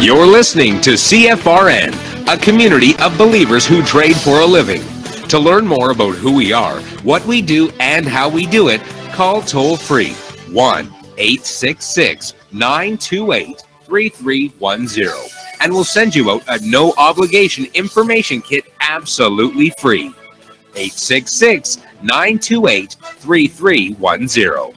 You're listening to CFRN, a community of believers who trade for a living. To learn more about who we are, what we do, and how we do it, call toll-free 1-866-928-3310, and we'll send you out a no-obligation information kit absolutely free. 866-928-3310.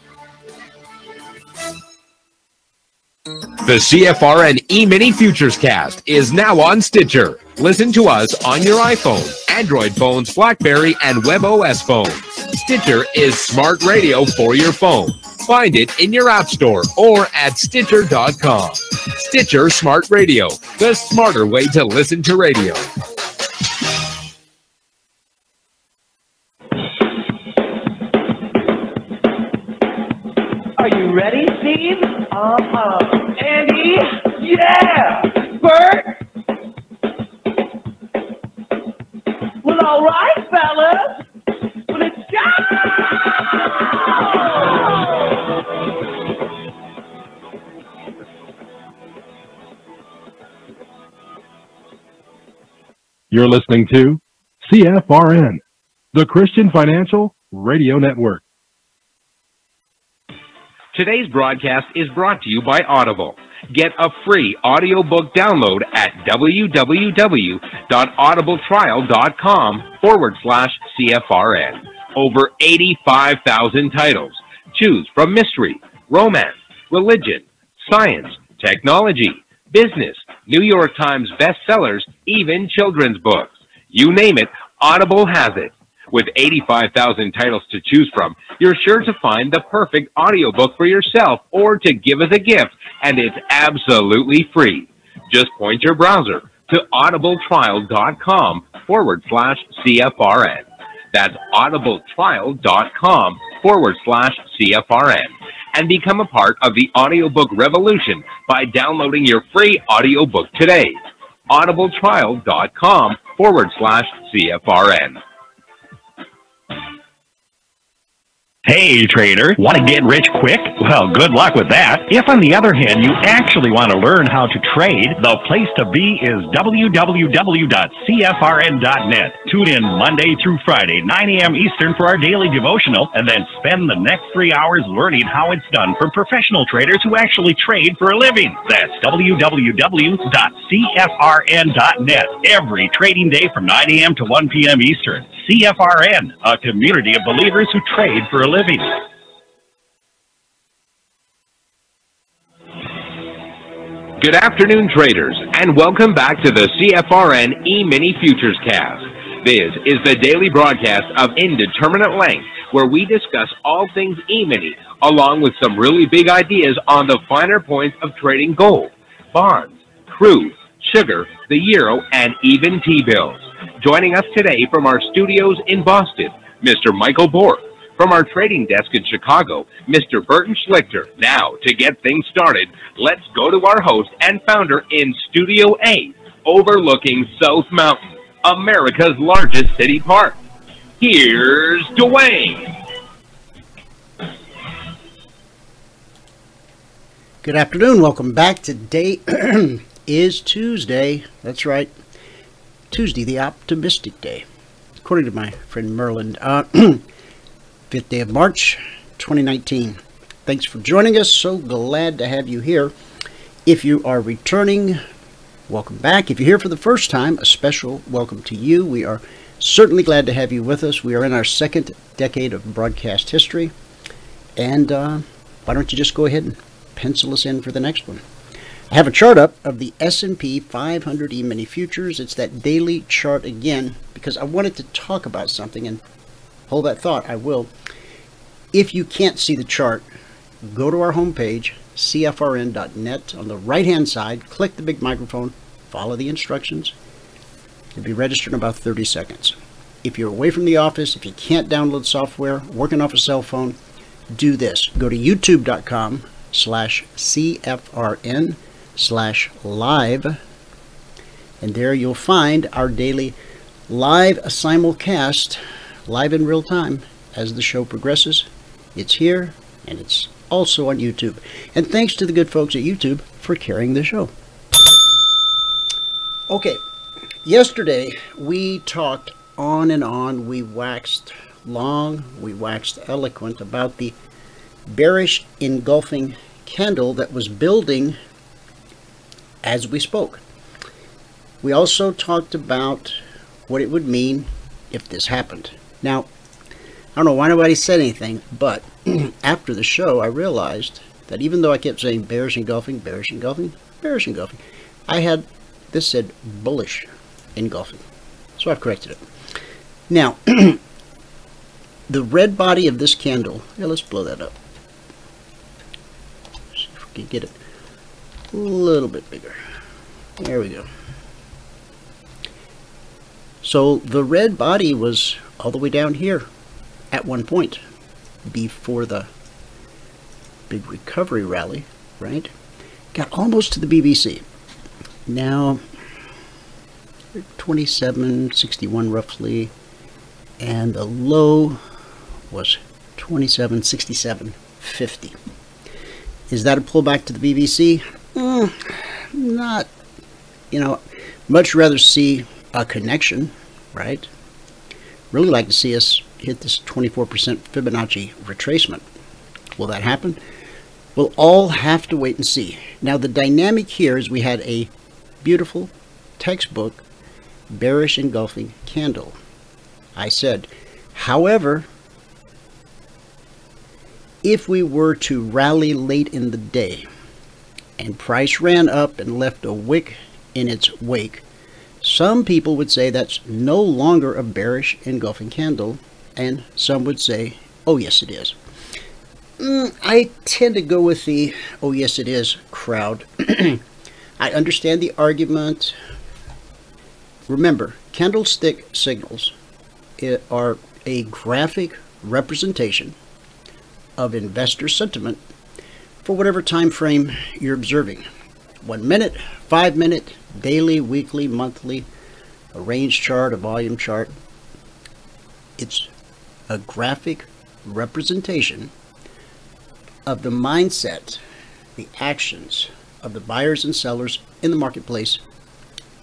The CFRN Emini Futures Cast is now on Stitcher. Listen to us on your iPhone, Android phones, BlackBerry, and WebOS phones. Stitcher is smart radio for your phone. Find it in your app store or at Stitcher.com. Stitcher Smart Radio, the smarter way to listen to radio. Are you ready, Steve? Andy? Yeah! Bert? Well, all right, fellas. Well, let's go! You're listening to CFRN, the Christian Financial Radio Network. Today's broadcast is brought to you by Audible. Get a free audiobook download at www.audibletrial.com/CFRN. Over 85,000 titles. Choose from mystery, romance, religion, science, technology, business, New York Times bestsellers, even children's books. You name it, Audible has it. With 85,000 titles to choose from, you're sure to find the perfect audiobook for yourself or to give as a gift, and it's absolutely free. Just point your browser to audibletrial.com/CFRN. That's audibletrial.com/CFRN. And become a part of the audiobook revolution by downloading your free audiobook today. audibletrial.com/CFRN. Hey trader, want to get rich quick? Well, good luck with that. If on the other hand you actually want to learn how to trade, the place to be is www.cfrn.net. Tune in Monday through Friday, 9 a.m. Eastern for our daily devotional, and then spend the next 3 hours learning how it's done for professional traders who actually trade for a living. That's www.cfrn.net. Every trading day from 9 a.m. to 1 p.m. Eastern. CFRN, a community of believers who trade for a living. Good afternoon, traders, and welcome back to the CFRN Emini Futures Cast. This is the daily broadcast of Indeterminate Length, where we discuss all things Emini, along with some really big ideas on the finer points of trading gold, bonds, crude, sugar, the euro, and even T-bills. Joining us today from our studios in Boston, Mr. Michael Bork. From our trading desk in Chicago, Mr. Burton Schlichter. Now, to get things started, let's go to our host and founder in Studio A, overlooking South Mountain, America's largest city park. Here's Dwayne. Good afternoon. Welcome back. Today is Tuesday. That's right. Tuesday, the optimistic day, according to my friend Merlin. 5th day of March, 2019. Thanks for joining us. So glad to have you here. If you are returning, welcome back. If you're here for the first time, a special welcome to you. We are certainly glad to have you with us. We are in our second decade of broadcast history. And why don't you just go ahead and pencil us in for the next one. I have a chart up of the S&P 500 Emini Futures. It's that daily chart again because I wanted to talk about something, and hold that thought, I will. If you can't see the chart, go to our homepage, cfrn.net. On the right-hand side, click the big microphone, follow the instructions. You'll be registered in about 30 seconds. If you're away from the office, if you can't download software, working off a cell phone, do this. Go to youtube.com/CFRN/live, and there you'll find our daily live simulcast, live in real time as the show progresses. It's here, and it's also on YouTube. And thanks to the good folks at YouTube for carrying the show. Okay, yesterday we talked on and on. We waxed long, we waxed eloquent about the bearish engulfing candle that was building as we spoke. We also talked about what it would mean if this happened. Now, I don't know why nobody said anything, but after the show I realized that even though I kept saying bearish engulfing, bearish engulfing, bearish engulfing, I had this said bullish engulfing. So I've corrected it. Now, the red body of this candle, let's blow that up. See if we can get it a little bit bigger. There we go. So the red body was all the way down here at one point before the big recovery rally, right? Got almost to the BBC. Now 27.61 roughly, and the low was 27.67.50. Is that a pullback to the BBC? Not, much rather see a connection, right? Really like to see us hit this 24% Fibonacci retracement. Will that happen? We'll all have to wait and see. Now the dynamic here is we had a beautiful textbook bearish engulfing candle. I said, however, if we were to rally late in the day and price ran up and left a wick in its wake, some people would say that's no longer a bearish engulfing candle, and some would say, oh yes it is. I tend to go with the oh yes it is crowd. I understand the argument. Remember, candlestick signals are a graphic representation of investor sentiment for whatever time frame you're observing. 1 minute, 5 minute, daily, weekly, monthly, a range chart, a volume chart. It's a graphic representation of the mindset, the actions of the buyers and sellers in the marketplace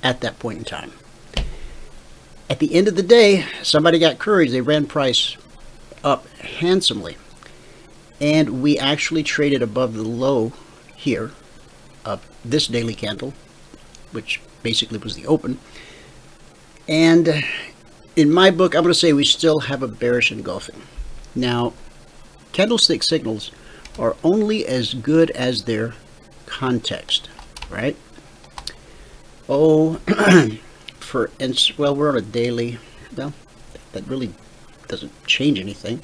at that point in time. At the end of the day, somebody got courage. They ran price up handsomely. And we actually traded above the low here of this daily candle, which basically was the open. And in my book, I'm going to say we still have a bearish engulfing. Now, candlestick signals are only as good as their context, right? Oh, for instance, well, we're on a daily. Well, that really doesn't change anything.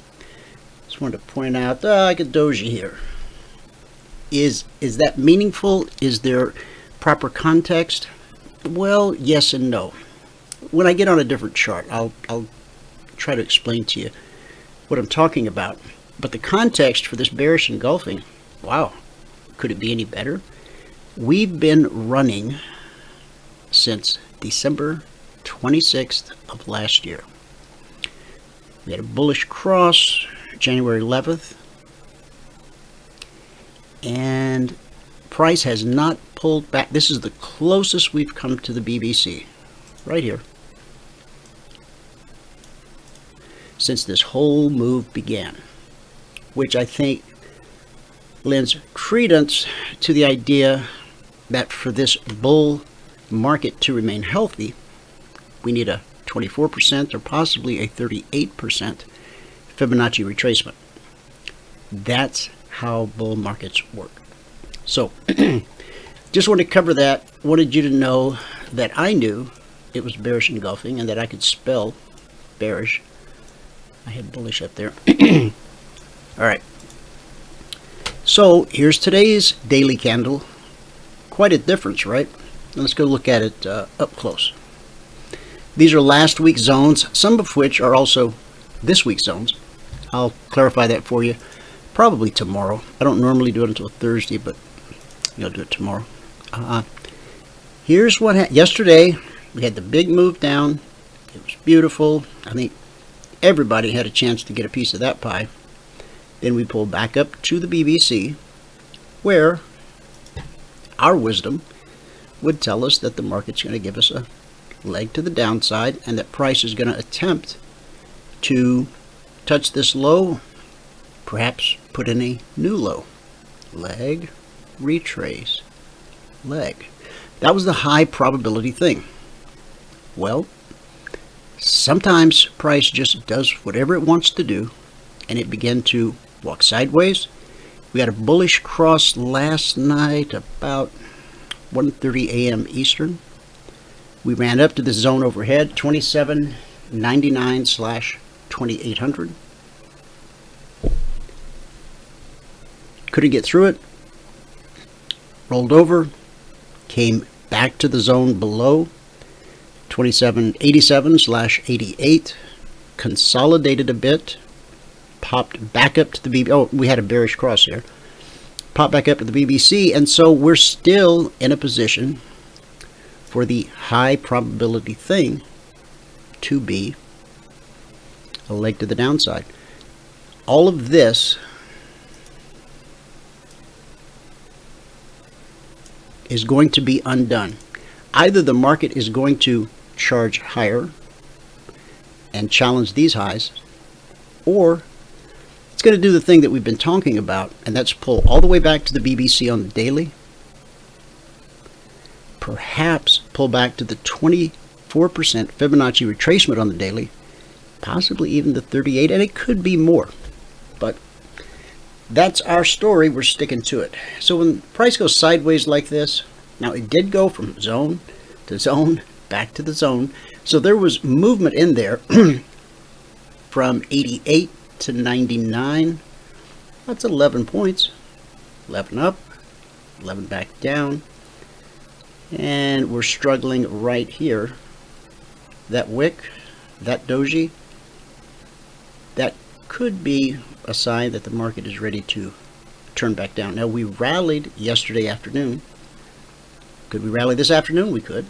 Just wanted to point out, I get doji here. Is that meaningful? Is there proper context? Well, yes and no. When I get on a different chart, I'll try to explain to you what I'm talking about. But the context for this bearish engulfing, wow, could it be any better? We've been running since December 26th of last year. We had a bullish cross January 11th, and price has not pulled back. This is the closest we've come to the BBC, right here, since this whole move began, which I think lends credence to the idea that for this bull market to remain healthy, we need a 24% or possibly a 38% Fibonacci retracement. That's how bull markets work. So, just wanted to cover that. Wanted you to know that I knew it was bearish engulfing and that I could spell bearish. I had bullish up there. All right. So, here's today's daily candle. Quite a difference, right? Let's go look at it up close. These are last week's zones, some of which are also this week's zones. I'll clarify that for you probably tomorrow. I don't normally do it until Thursday, but I'll do it tomorrow. Here's what happened. Yesterday, we had the big move down. It was beautiful. I think everybody had a chance to get a piece of that pie. Then we pulled back up to the BBC, where our wisdom would tell us that the market's going to give us a leg to the downside and that price is going to attempt to touch this low, perhaps put in a new low. Leg, retrace, leg. That was the high probability thing. Well, sometimes price just does whatever it wants to do, and it began to walk sideways. We had a bullish cross last night about 1:30 a.m. Eastern. We ran up to the zone overhead, 2799/2800. Couldn't get through it. Rolled over, came back to the zone below, 2787/88, consolidated a bit, popped back up to the BBC. Oh, we had a bearish cross here. Popped back up to the BBC, and so we're still in a position for the high probability thing to be a leg to the downside. All of this is going to be undone. Either the market is going to charge higher and challenge these highs, or it's going to do the thing that we've been talking about, and that's pull all the way back to the BBC on the daily, perhaps pull back to the 24% Fibonacci retracement on the daily, possibly even the 38, and it could be more. But that's our story. We're sticking to it. So when price goes sideways like this, now it did go from zone to zone, back to the zone. So there was movement in there from 88 to 99. That's 11 points. 11 up, 11 back down. And we're struggling right here. That wick, that doji, that could be a sign that the market is ready to turn back down. Now, we rallied yesterday afternoon. Could we rally this afternoon? We could.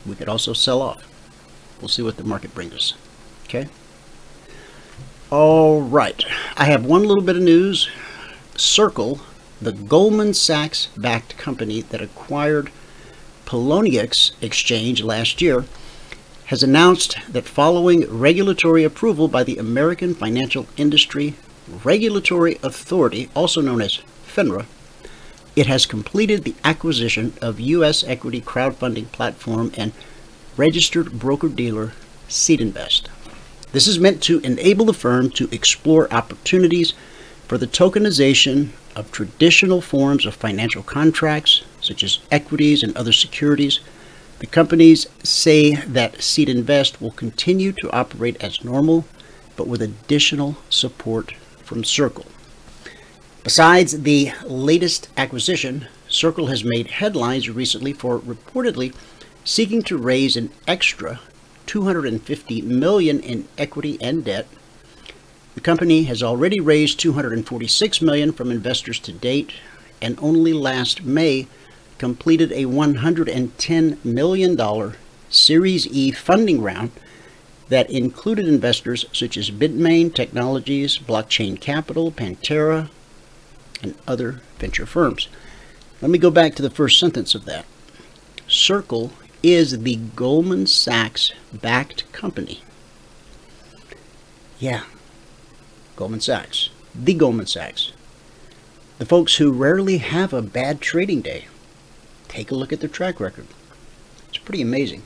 We could also sell off. We'll see what the market brings us. Okay? All right. I have one little bit of news. Circle, the Goldman Sachs-backed company that acquired Poloniex Exchange last year, has announced that following regulatory approval by the American Financial Industry Regulatory Authority, also known as FINRA, it has completed the acquisition of U.S. equity crowdfunding platform and registered broker-dealer Seedinvest. This is meant to enable the firm to explore opportunities for the tokenization of traditional forms of financial contracts, such as equities and other securities. The companies say that Seedinvest will continue to operate as normal, but with additional support from Circle. Besides the latest acquisition, Circle has made headlines recently for reportedly seeking to raise an extra $250 million in equity and debt. The company has already raised $246 million from investors to date, and only last May completed a $110 million Series E funding round that included investors such as Bitmain Technologies, Blockchain Capital, Pantera, and other venture firms. Let me go back to the first sentence of that. Circle is the Goldman Sachs-backed company. Yeah, Goldman Sachs. The Goldman Sachs. The folks who rarely have a bad trading day. Take a look at their track record. It's pretty amazing.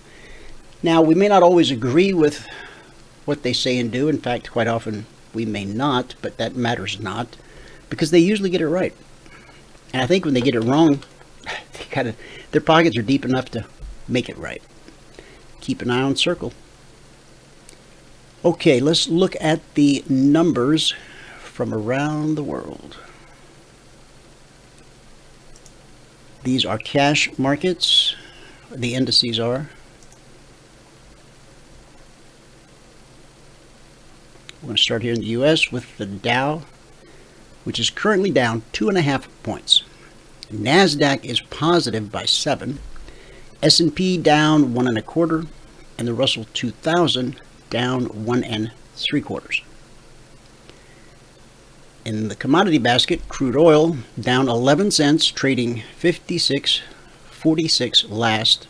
Now, we may not always agree with what they say and do. In fact, quite often we may not, but that matters not, because they usually get it right. And I think when they get it wrong, their pockets are deep enough to make it right. Keep an eye on Circle. Okay, let's look at the numbers from around the world. These are cash markets. The indices are. We're going to start here in the U.S. with the Dow, which is currently down 2.5 points. NASDAQ is positive by 7. S&P down 1.25, and the Russell 2000 down 1.75. In the commodity basket, crude oil down 11 cents, trading 56 $12.46 last.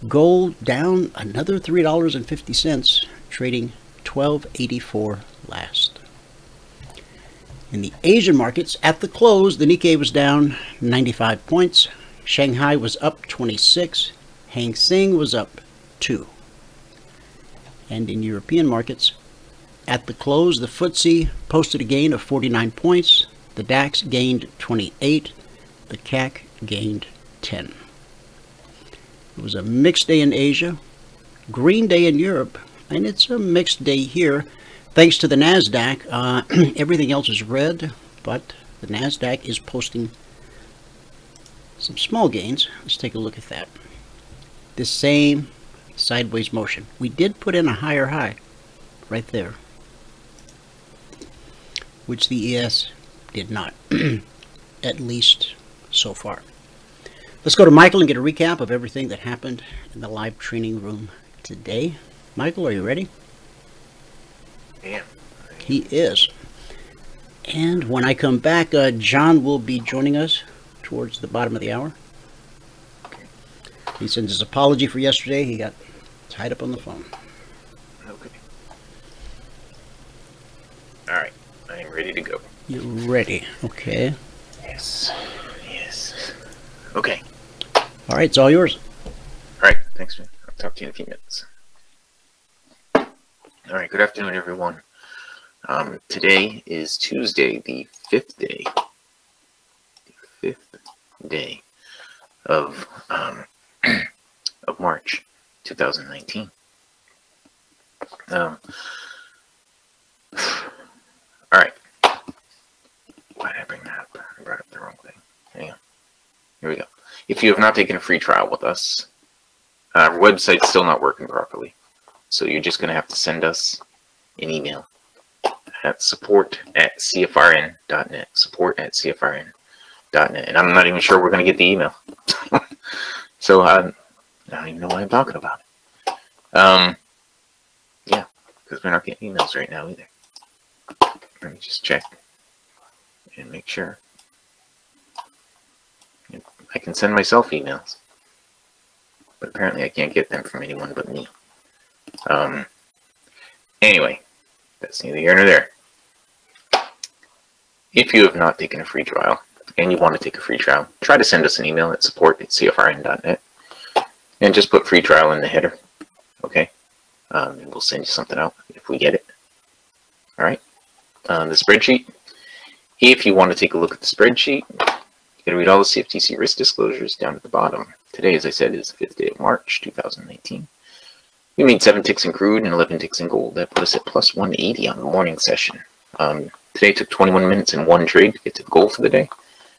Gold down another $3.50, trading $12.84 last. In the Asian markets, at the close, the Nikkei was down 95 points. Shanghai was up 26. Hang Seng was up 2. And in European markets, at the close, the FTSE posted a gain of 49 points. The DAX gained 28. The CAC gained 10. It was a mixed day in Asia, green day in Europe, and it's a mixed day here. Thanks to the NASDAQ, everything else is red, but the NASDAQ is posting some small gains. Let's take a look at that. This same sideways motion. We did put in a higher high right there, which the ES did not, at least so far. Let's go to Michael and get a recap of everything that happened in the live training room today. Michael, are you ready? Yeah. He is. And when I come back, John will be joining us towards the bottom of the hour. He sends his apology for yesterday. He got tied up on the phone. Okay. All right. I am ready to go. You're ready. Okay. Yes. Yes. Okay. All right, it's all yours. All right. Thanks, man. I'll talk to you in a few minutes. All right. Good afternoon, everyone. Today is Tuesday, the 5th day. The 5th day of of March 2019. All right. Why did I bring that up? I brought up the wrong thing. Hang on. Here we go. If you have not taken a free trial with us, our website's still not working properly. So you're just going to have to send us an email at support@cfrn.net. Support@cfrn.net. And I'm not even sure we're going to get the email. So I don't even know why I'm talking about it. Yeah, because we're not getting emails right now either. Let me just check and make sure. I can send myself emails, but apparently I can't get them from anyone but me. Anyway, that's neither here nor there. If you have not taken a free trial and you want to take a free trial, try to send us an email at support@cfrn.net and just put free trial in the header. Okay? And we'll send you something out if we get it. All right? The spreadsheet. If you want to take a look at the spreadsheet, you gotta read all the CFTC risk disclosures down at the bottom. Today, as I said, is the 5th day of March 2019. We made 7 ticks in crude and 11 ticks in gold. That put us at plus 180 on the morning session. Today took 21 minutes and 1 trade to get to the goal for the day.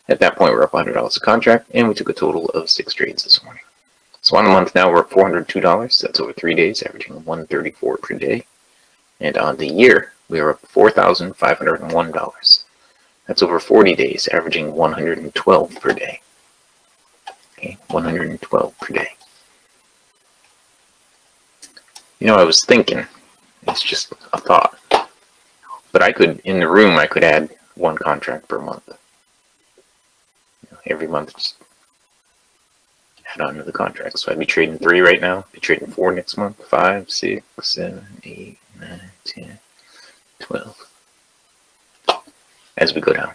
At that point, we're up $100 a contract, and we took a total of 6 trades this morning. So on the month now, we're up $402. That's over 3 days, averaging $134 per day. And on the year, we are up $4,501. That's over 40 days, averaging $112 per day. Okay, $112 per day. You know, I was thinking, it's just a thought, but I could, in the room, I could add 1 contract per month. You know, every month, just add on to the contract. So I'd be trading 3 right now, be trading 4 next month, 5, 6, 7, 8, 9, 10, 12. As we go down.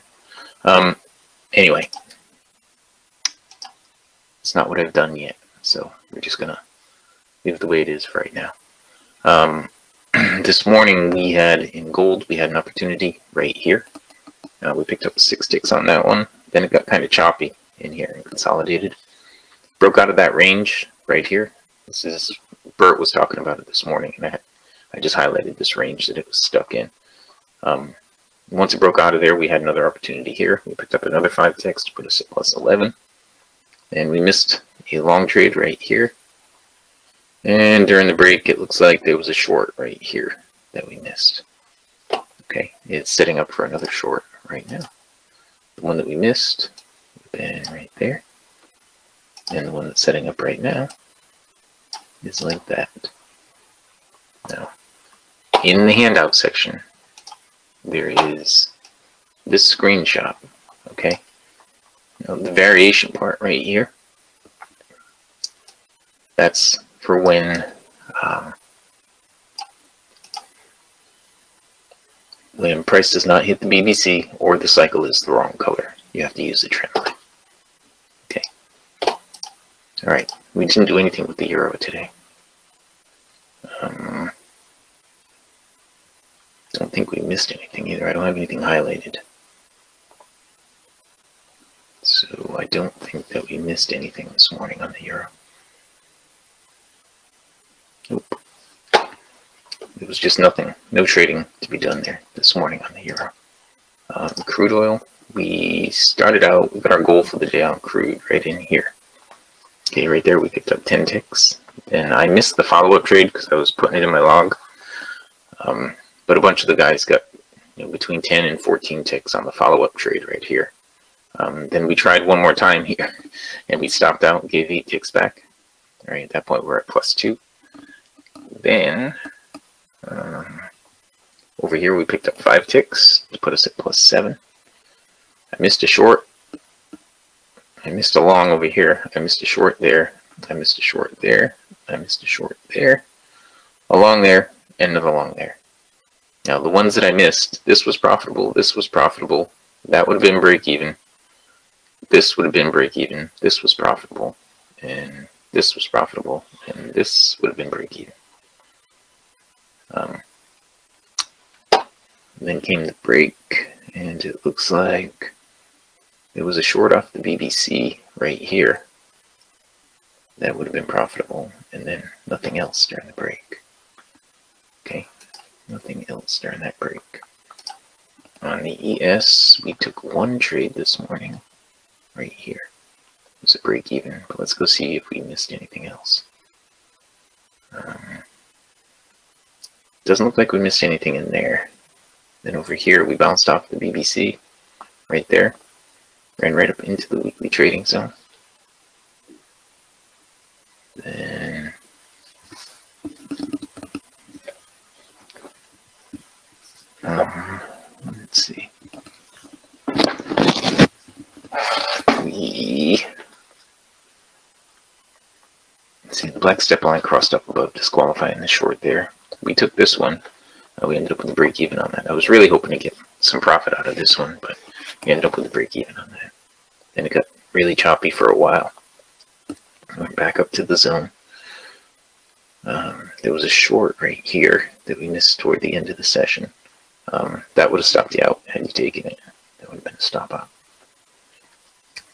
Anyway, it's not what I've done yet, so we're just gonna leave it the way it is for right now. This morning we had in gold, we had an opportunity right here. We picked up 6 ticks on that one. Then it got kind of choppy in here and consolidated. Broke out of that range right here. This is, Bert was talking about it this morning, and I just highlighted this range that it was stuck in. Once it broke out of there, we had another opportunity here. We picked up another 5 ticks to put us at plus 11. And we missed a long trade right here. And during the break, it looks like there was a short right here that we missed. Okay, it's setting up for another short right now. The one that we missed would have been right there. And the one that's setting up right now is like that. Now, in the handout section, there is this screenshot, okay? Now, the variation part right here, That's for when price does not hit the BBC or the cycle is the wrong color. You have to use the trend line. Okay. All right. We didn't do anything with the euro today. Don't think we missed anything either. I don't have anything highlighted. So I don't think that we missed anything this morning on the euro. Nope. There was just nothing. No trading to be done there this morning on the euro. Crude oil, we started out, we got our goal for the day on crude right in here. Okay, right there we picked up 10 ticks. And I missed the follow-up trade because I was putting it in my log. But a bunch of the guys got between 10 and 14 ticks on the follow-up trade right here. Then we tried one more time here, and we stopped out and gave 8 ticks back. All right, at that point we're at +2. Then over here we picked up 5 ticks to put us at +7. I missed a short. I missed a long over here. I missed a short there. I missed a short there. I missed a short there. A long there, and another long there. Now the ones that I missed, this was profitable, this was profitable, that would have been break even. This would have been break even, this was profitable, and this was profitable, and this would have been break even. Then came the break, and it looks like there was a short off the BBC right here. That would have been profitable, and then nothing else during the break. Okay, nothing else during that break. On the ES, we took 1 trade this morning, right here. It was a break even, but let's go see if we missed anything else. Doesn't look like we missed anything in there. Then over here, we bounced off the BBC, right there. Ran right up into the weekly trading zone. Then let's see. Let's see, the black step line crossed up above, disqualifying the short there. We took this one. We ended up with a break even on that. I was really hoping to get some profit out of this one, but we ended up with a break even on that. Then it got really choppy for a while. Went back up to the zone. There was a short right here that we missed toward the end of the session. That would have stopped you out had you taken it. That would have been a stop out.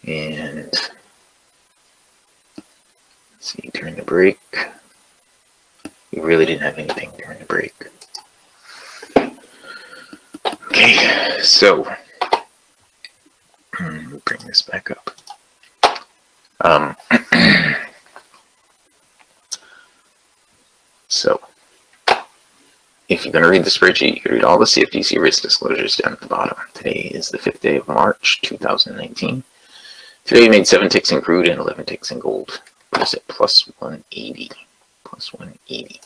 And let's see, during the break, we really didn't have anything during the break. Okay, so bring this back up. So, if you're going to read the spreadsheet, you can read all the CFTC risk disclosures down at the bottom. Today is the 5th day of March, 2019. Today we made 7 ticks in crude and 11 ticks in gold. Put us at +180. +180.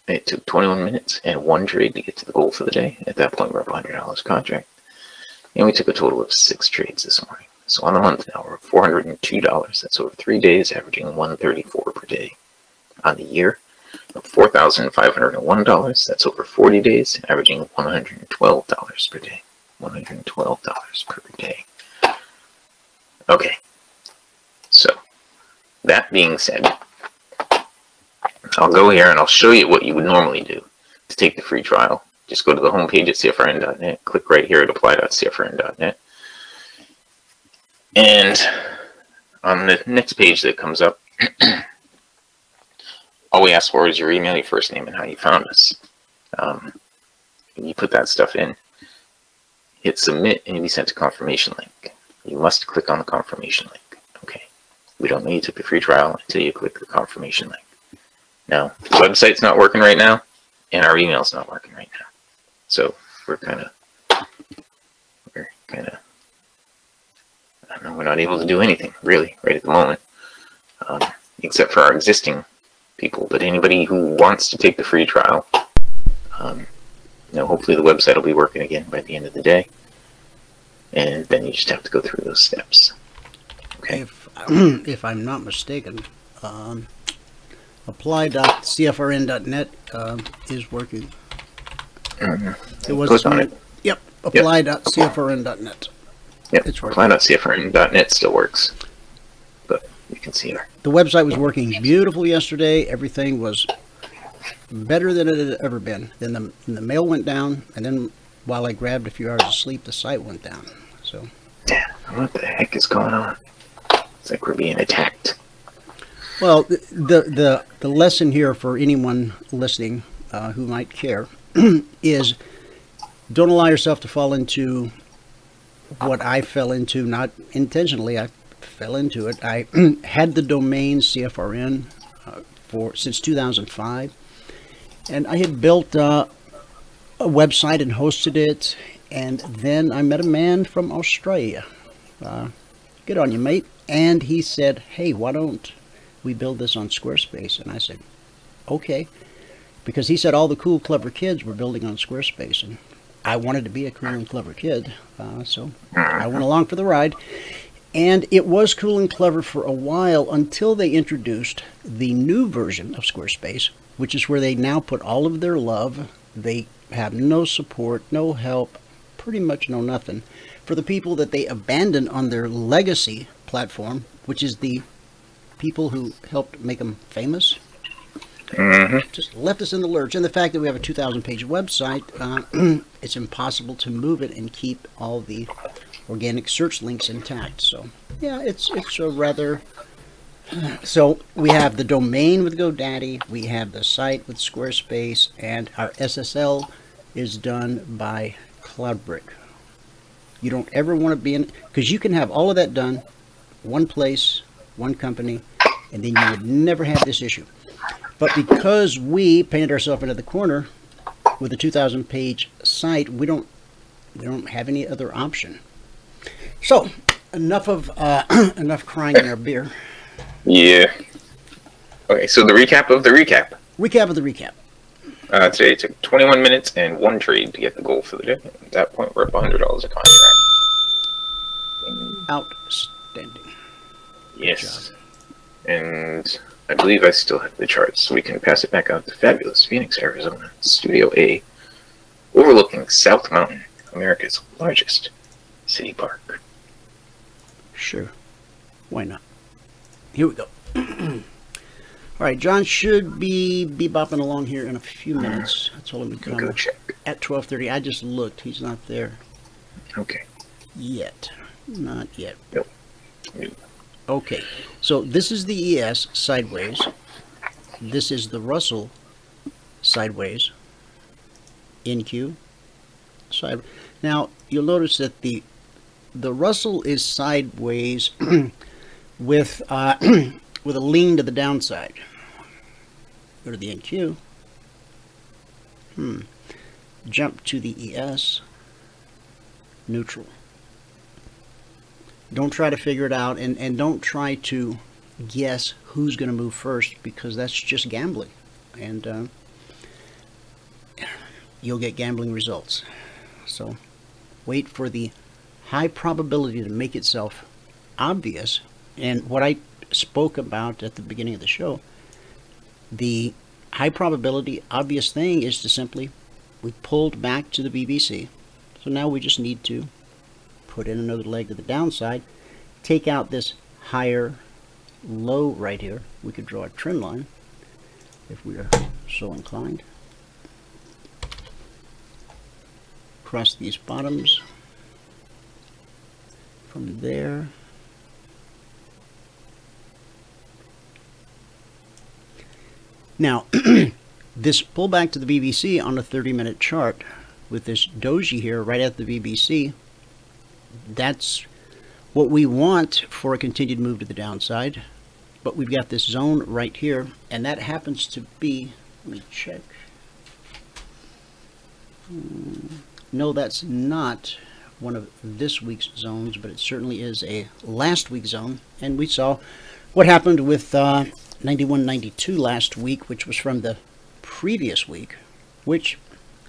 It took 21 minutes and 1 trade to get to the goal for the day. At that point, we're up $100 contract. And we took a total of 6 trades this morning. So on the month now, we're at $402. That's over 3 days, averaging $134 per day. On the year, $4,501. That's over 40 days, averaging $112 per day. $112 per day. Okay. So, that being said, I'll go here and I'll show you what you would normally do to take the free trial. Just go to the homepage at CFRN.net, click right here at apply.cfrn.net. And on the next page that comes up, all we ask for is your email, your first name, and how you found us. You put that stuff in, hit submit, and you'll be sent a confirmation link. You must click on the confirmation link. Okay. We don't know you took the free trial until you click the confirmation link. Now, the website's not working right now, and our email's not working right now. So we're kind of, I don't know, we're not able to do anything, really, right at the moment, except for our existing people. But anybody who wants to take the free trial, hopefully the website will be working again by the end of the day. And then you just have to go through those steps. Okay. if I'm not mistaken. Apply.cfrn.net is working. It was Click on it. Yep, apply.cfrn.net. Yep, It's working. apply.cfrn.net still works. But you can see here. The website was working beautiful yesterday. Everything was better than it had ever been. Then the mail went down, and then while I grabbed a few hours of sleep, the site went down. So, Damn, what the heck is going on? It's like we're being attacked. well, the lesson here for anyone listening who might care is don't allow yourself to fall into what I fell into, not intentionally. I fell into it. I had the domain CFRN since 2005, and I had built a website and hosted it, and then I met a man from Australia. Good on you, mate. And he said, hey, why don't we build this on Squarespace? And I said, okay, because he said all the cool, clever kids were building on Squarespace, and I wanted to be a cool and clever kid, so I went along for the ride. And it was cool and clever for a while until they introduced the new version of Squarespace, which is where they now put all of their love. They have no support, no help, pretty much no nothing for the people that they abandoned on their legacy platform, which is the people who helped make them famous. Just left us in the lurch. And the fact that we have a 2,000-page website, it's impossible to move it and keep all the organic search links intact. So yeah, it's a rather... So we have the domain with GoDaddy, we have the site with Squarespace, and our SSL is done by CloudBrick. You don't ever want to be in, because you can have all of that done one place, one company, and then you would never have this issue. But because we painted ourselves into the corner with a 2,000-page site, we don't have any other option. So enough crying in our beer. Yeah. Okay, so the recap of the recap. Recap of the recap. Today it took 21 minutes and 1 trade to get the goal for the day. At that point, we're up $100 a contract. Outstanding. Yes. And I believe I still have the charts, so we can pass it back out to fabulous Phoenix, Arizona, Studio A, overlooking South Mountain, America's largest city park. Sure. Why not? Here we go. All right, John should be bebopping along here in a few minutes. I told him to come Go check. at 12:30. I just looked. He's not there Okay. yet. Not yet. Nope. Nope. Okay, so this is the ES sideways. This is the Russell sideways. NQ side. Now you'll notice that the Russell is sideways with with a lean to the downside. Go to the NQ. Jump to the ES. Neutral. Don't try to figure it out, and don't try to guess who's going to move first, because that's just gambling, and you'll get gambling results. So wait for the high probability to make itself obvious. And what I spoke about at the beginning of the show, the high probability obvious thing is to simply, we pulled back to the BBC, so now we just need to put in another leg to the downside, take out this higher low right here. We could draw a trend line if we are so inclined. Cross these bottoms from there. Now, this pullback to the BBC on a 30-minute chart with this doji here right at the BBC, that's what we want for a continued move to the downside. But we've got this zone right here, and that happens to be, let me check. No, that's not one of this week's zones, but it certainly is a last week zone. And we saw what happened with 91.92 last week, which was from the previous week, which,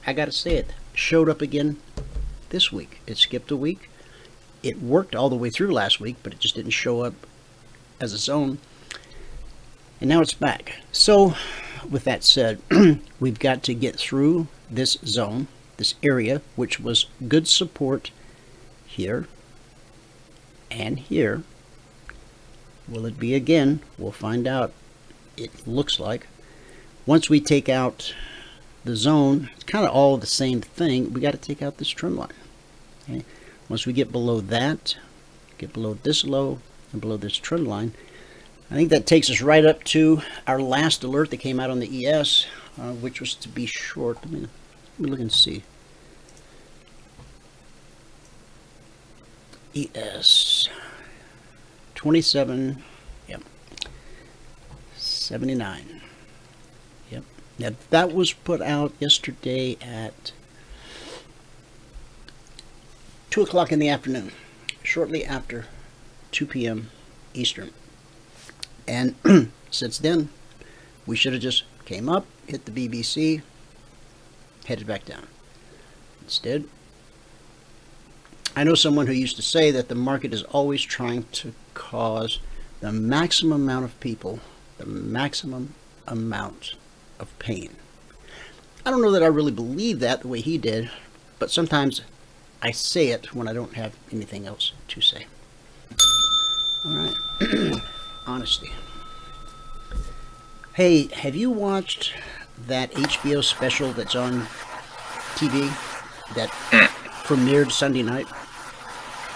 I gotta say it, showed up again this week. It skipped a week. It worked all the way through last week, but it just didn't show up as a zone. And now it's back. So with that said, we've got to get through this zone, this area, which was good support here and here. Will it be again? We'll find out. It looks like. Once we take out the zone, it's kind of all the same thing. We got to take out this trend line. Okay? Once we get below that, get below this low and below this trend line, I think that takes us right up to our last alert that came out on the ES, which was to be short. Let me look and see. ES 27, yep, 79. Yep. Now that was put out yesterday at 2 o'clock in the afternoon, shortly after 2 p.m. Eastern. And since then, we should have just came up, hit the BBC, headed back down. Instead, I know someone who used to say that the market is always trying to cause the maximum amount of people, the maximum amount of pain. I don't know that I really believe that the way he did, but sometimes I say it when I don't have anything else to say. All right. Honesty. Hey, have you watched that HBO special that's on TV that premiered Sunday night?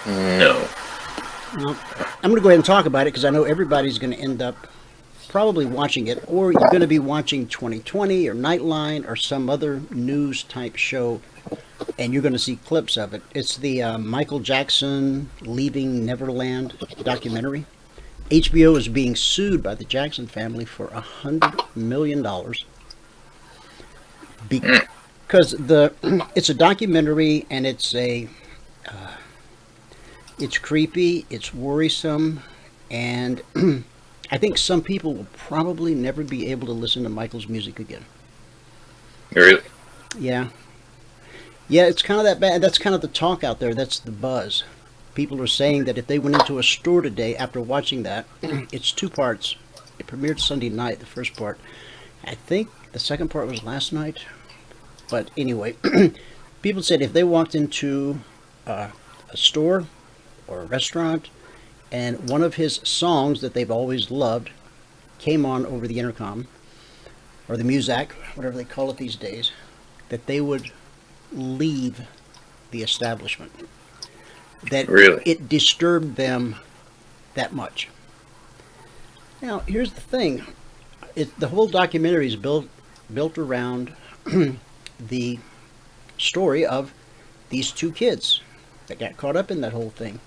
No. Well, I'm going to go ahead and talk about it because I know everybody's going to end up probably watching it, or you're going to be watching 2020 or Nightline or some other news type show, and you're going to see clips of it. It's the Michael Jackson Leaving Neverland documentary. HBO is being sued by the Jackson family for $100 million because it's a documentary, and it's creepy, it's worrisome, and I think some people will probably never be able to listen to Michael's music again. Really? Yeah. Yeah, it's kind of that bad. That's kind of the talk out there. That's the buzz. People are saying that if they went into a store today after watching that, it's 2 parts. It premiered Sunday night, the first part. I think the second part was last night. But anyway, people said if they walked into a store or a restaurant and one of his songs that they've always loved came on over the intercom, or the Muzak, whatever they call it these days, that they would leave the establishment. That really? It disturbed them that much. Now, here's the thing. The whole documentary is built around the story of these 2 kids that got caught up in that whole thing.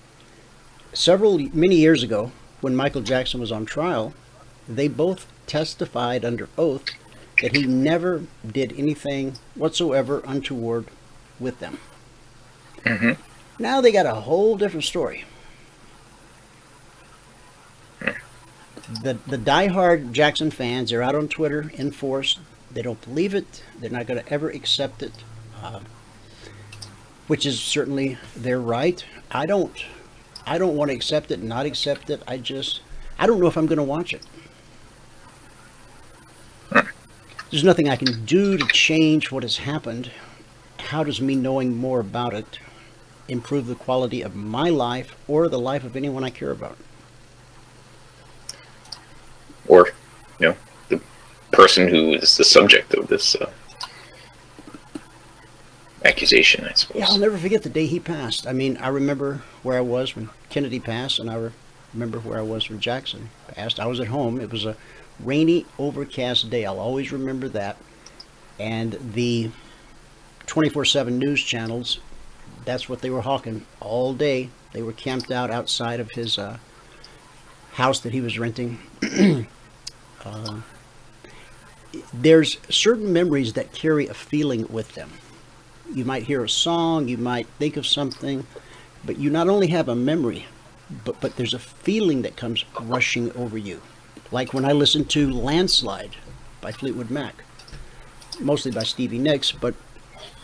Many years ago, when Michael Jackson was on trial, they both testified under oath that he never did anything whatsoever untoward with them. Mm-hmm. Now they got a whole different story. The diehard Jackson fans are out on Twitter in force. They don't believe it. They're not going to ever accept it, which is certainly their right. I don't want to accept it, not accept it. I don't know if I'm going to watch it. There's nothing I can do to change what has happened. How does me knowing more about it improve the quality of my life or the life of anyone I care about? Or, the person who is the subject of this accusation, I suppose. Yeah, I'll never forget the day he passed. I mean, I remember where I was when Kennedy passed, and I remember where I was when Jackson passed. I was at home. It was a rainy, overcast day. I'll always remember that. And the 24/7 news channels, that's what they were hawking all day. They were camped out outside of his house that he was renting. There's certain memories that carry a feeling with them. You might hear a song, you might think of something, but you not only have a memory, but there's a feeling that comes rushing over you. Like when I listened to Landslide by Fleetwood Mac, mostly by Stevie Nicks, but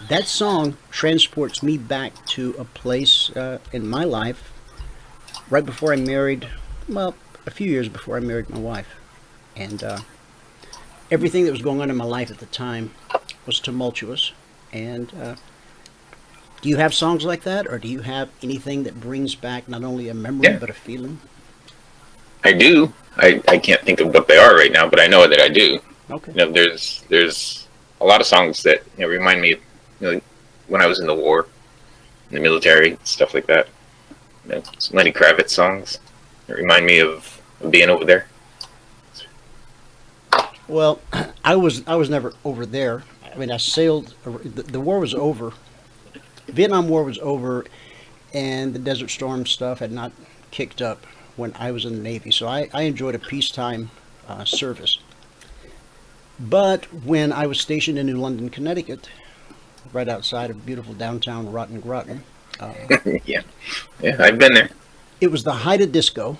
that song transports me back to a place in my life right before I married, well, a few years before I married my wife. And everything that was going on in my life at the time was tumultuous. And do you have songs like that, or do you have anything that brings back not only a memory but a feeling? I do. I can't think of what they are right now, but I know that I do. Okay. You know, there's a lot of songs that, you know, remind me of, you know, when I was in the war, in the military, stuff like that. You know, Lenny Kravitz songs that remind me of being over there. Well, I was never over there. I mean, I sailed. The war was over. The Vietnam War was over, and the Desert Storm stuff had not kicked up when I was in the Navy. So I enjoyed a peacetime service. But when I was stationed in New London, Connecticut, right outside of beautiful downtown Groton. yeah, I've been there. It was the height of disco.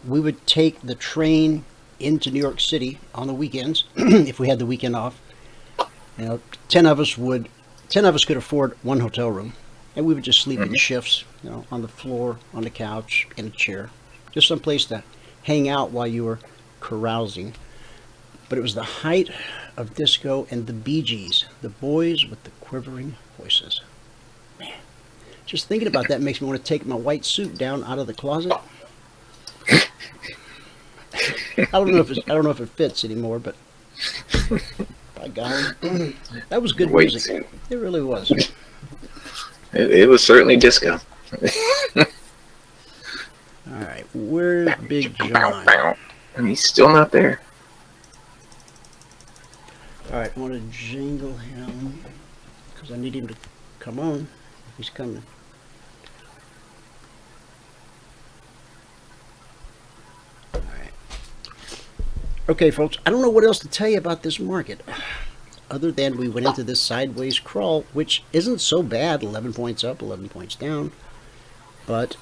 We would take the train into New York City on the weekends if we had the weekend off. You know, 10 of us could afford one hotel room, and we would just sleep in shifts, you know, on the floor, on the couch, in a chair, just some place to hang out while you were carousing. But it was the height of disco and the Bee Gees, the boys with the quivering voices. Man, just thinking about that makes me want to take my white suit down out of the closet. I don't know if it fits anymore, but by golly, that was good music. It really was. It was certainly disco. All right, where's Big John? And he's still not there. All right, I want to jingle him because I need him to come on. He's coming. All right. Okay, folks, I don't know what else to tell you about this market other than we went into this sideways crawl, which isn't so bad. 11 points up, 11 points down, but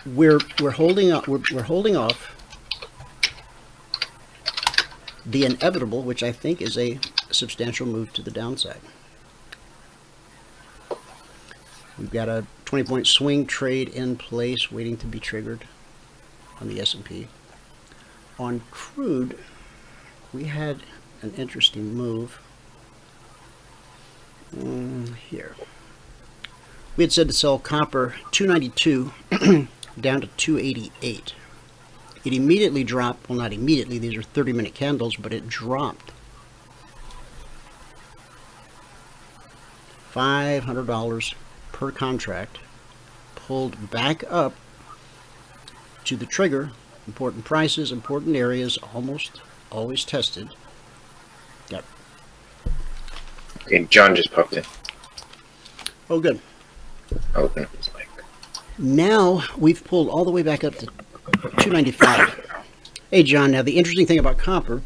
we're holding up. We're holding off the inevitable, which I think is a substantial move to the downside. We've got a 20-point swing trade in place waiting to be triggered on the S&P. On crude, we had an interesting move here. We had said to sell copper 292 down to 288. It immediately dropped, well, not immediately, these are 30-minute candles, but it dropped $500 per contract, pulled back up to the trigger, important prices, important areas, almost always tested. Yep. Okay, John just popped in. Oh, good. I'll open up his mic. Now we've pulled all the way back up to 295. Hey, John, now the interesting thing about copper,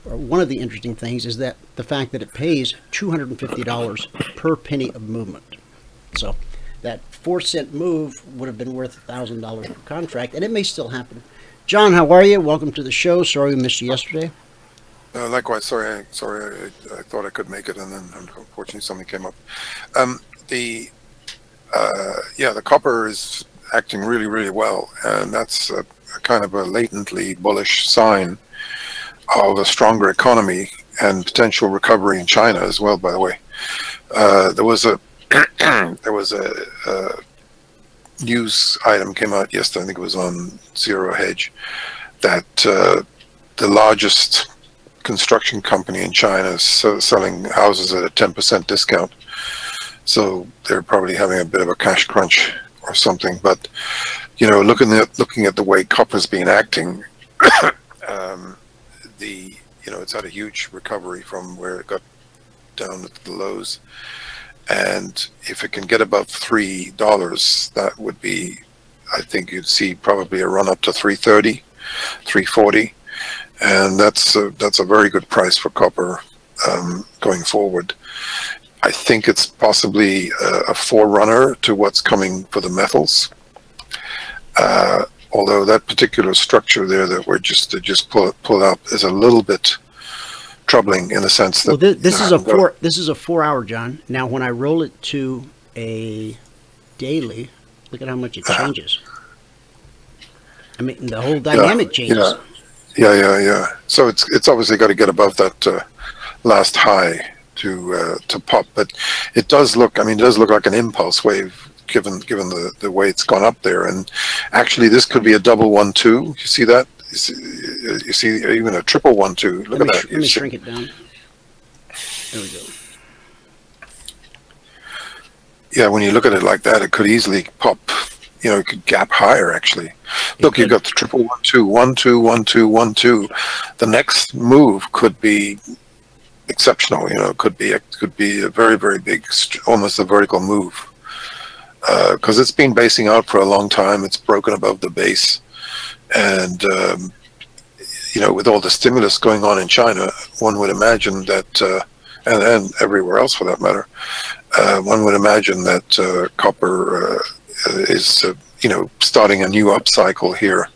or one of the interesting things, is that the fact that it pays $250 per penny of movement. So that 4-cent move would have been worth $1,000 per contract, and it may still happen. John, how are you? Welcome to the show. Sorry we missed you yesterday. Likewise, sorry. I thought I could make it, and then unfortunately something came up. The copper is acting really, really well, and that's a kind of a latently bullish sign of a stronger economy and potential recovery in China as well. By the way, there was a news item came out yesterday. I think it was on Zero Hedge that the largest construction company in China is selling houses at a 10% discount. So they're probably having a bit of a cash crunch or something. But you know, looking at the way copper's been acting, it's had a huge recovery from where it got down to the lows. And if it can get above $3, that would be, I think you'd see probably a run up to 330, 340, and that's a very good price for copper going forward. I think it's possibly a forerunner to what's coming for the metals. Although that particular structure there that we're just pull up is a little bit troubling in the sense that this is a 4-hour, John. Now when I roll it to a daily, look at how much it changes. I mean, the whole dynamic changes. Yeah. So it's obviously got to get above that last high to pop, but it does look. I mean, it does look like an impulse wave, given the way it's gone up there. And actually, this could be a double 1-2. You see that? You see even a triple 1-2. Look at that. Let me shrink it down. There we go. Yeah, when you look at it like that, it could easily pop. You know, it could gap higher. Actually, look, you've got the triple 1-2, 1-2, 1-2, 1-2. The next move could be exceptional. You know, it could be a very, very big, almost a vertical move, because it's been basing out for a long time. It's broken above the base, and you know, with all the stimulus going on in China, one would imagine that, and everywhere else for that matter, one would imagine that copper is, you know, starting a new upcycle here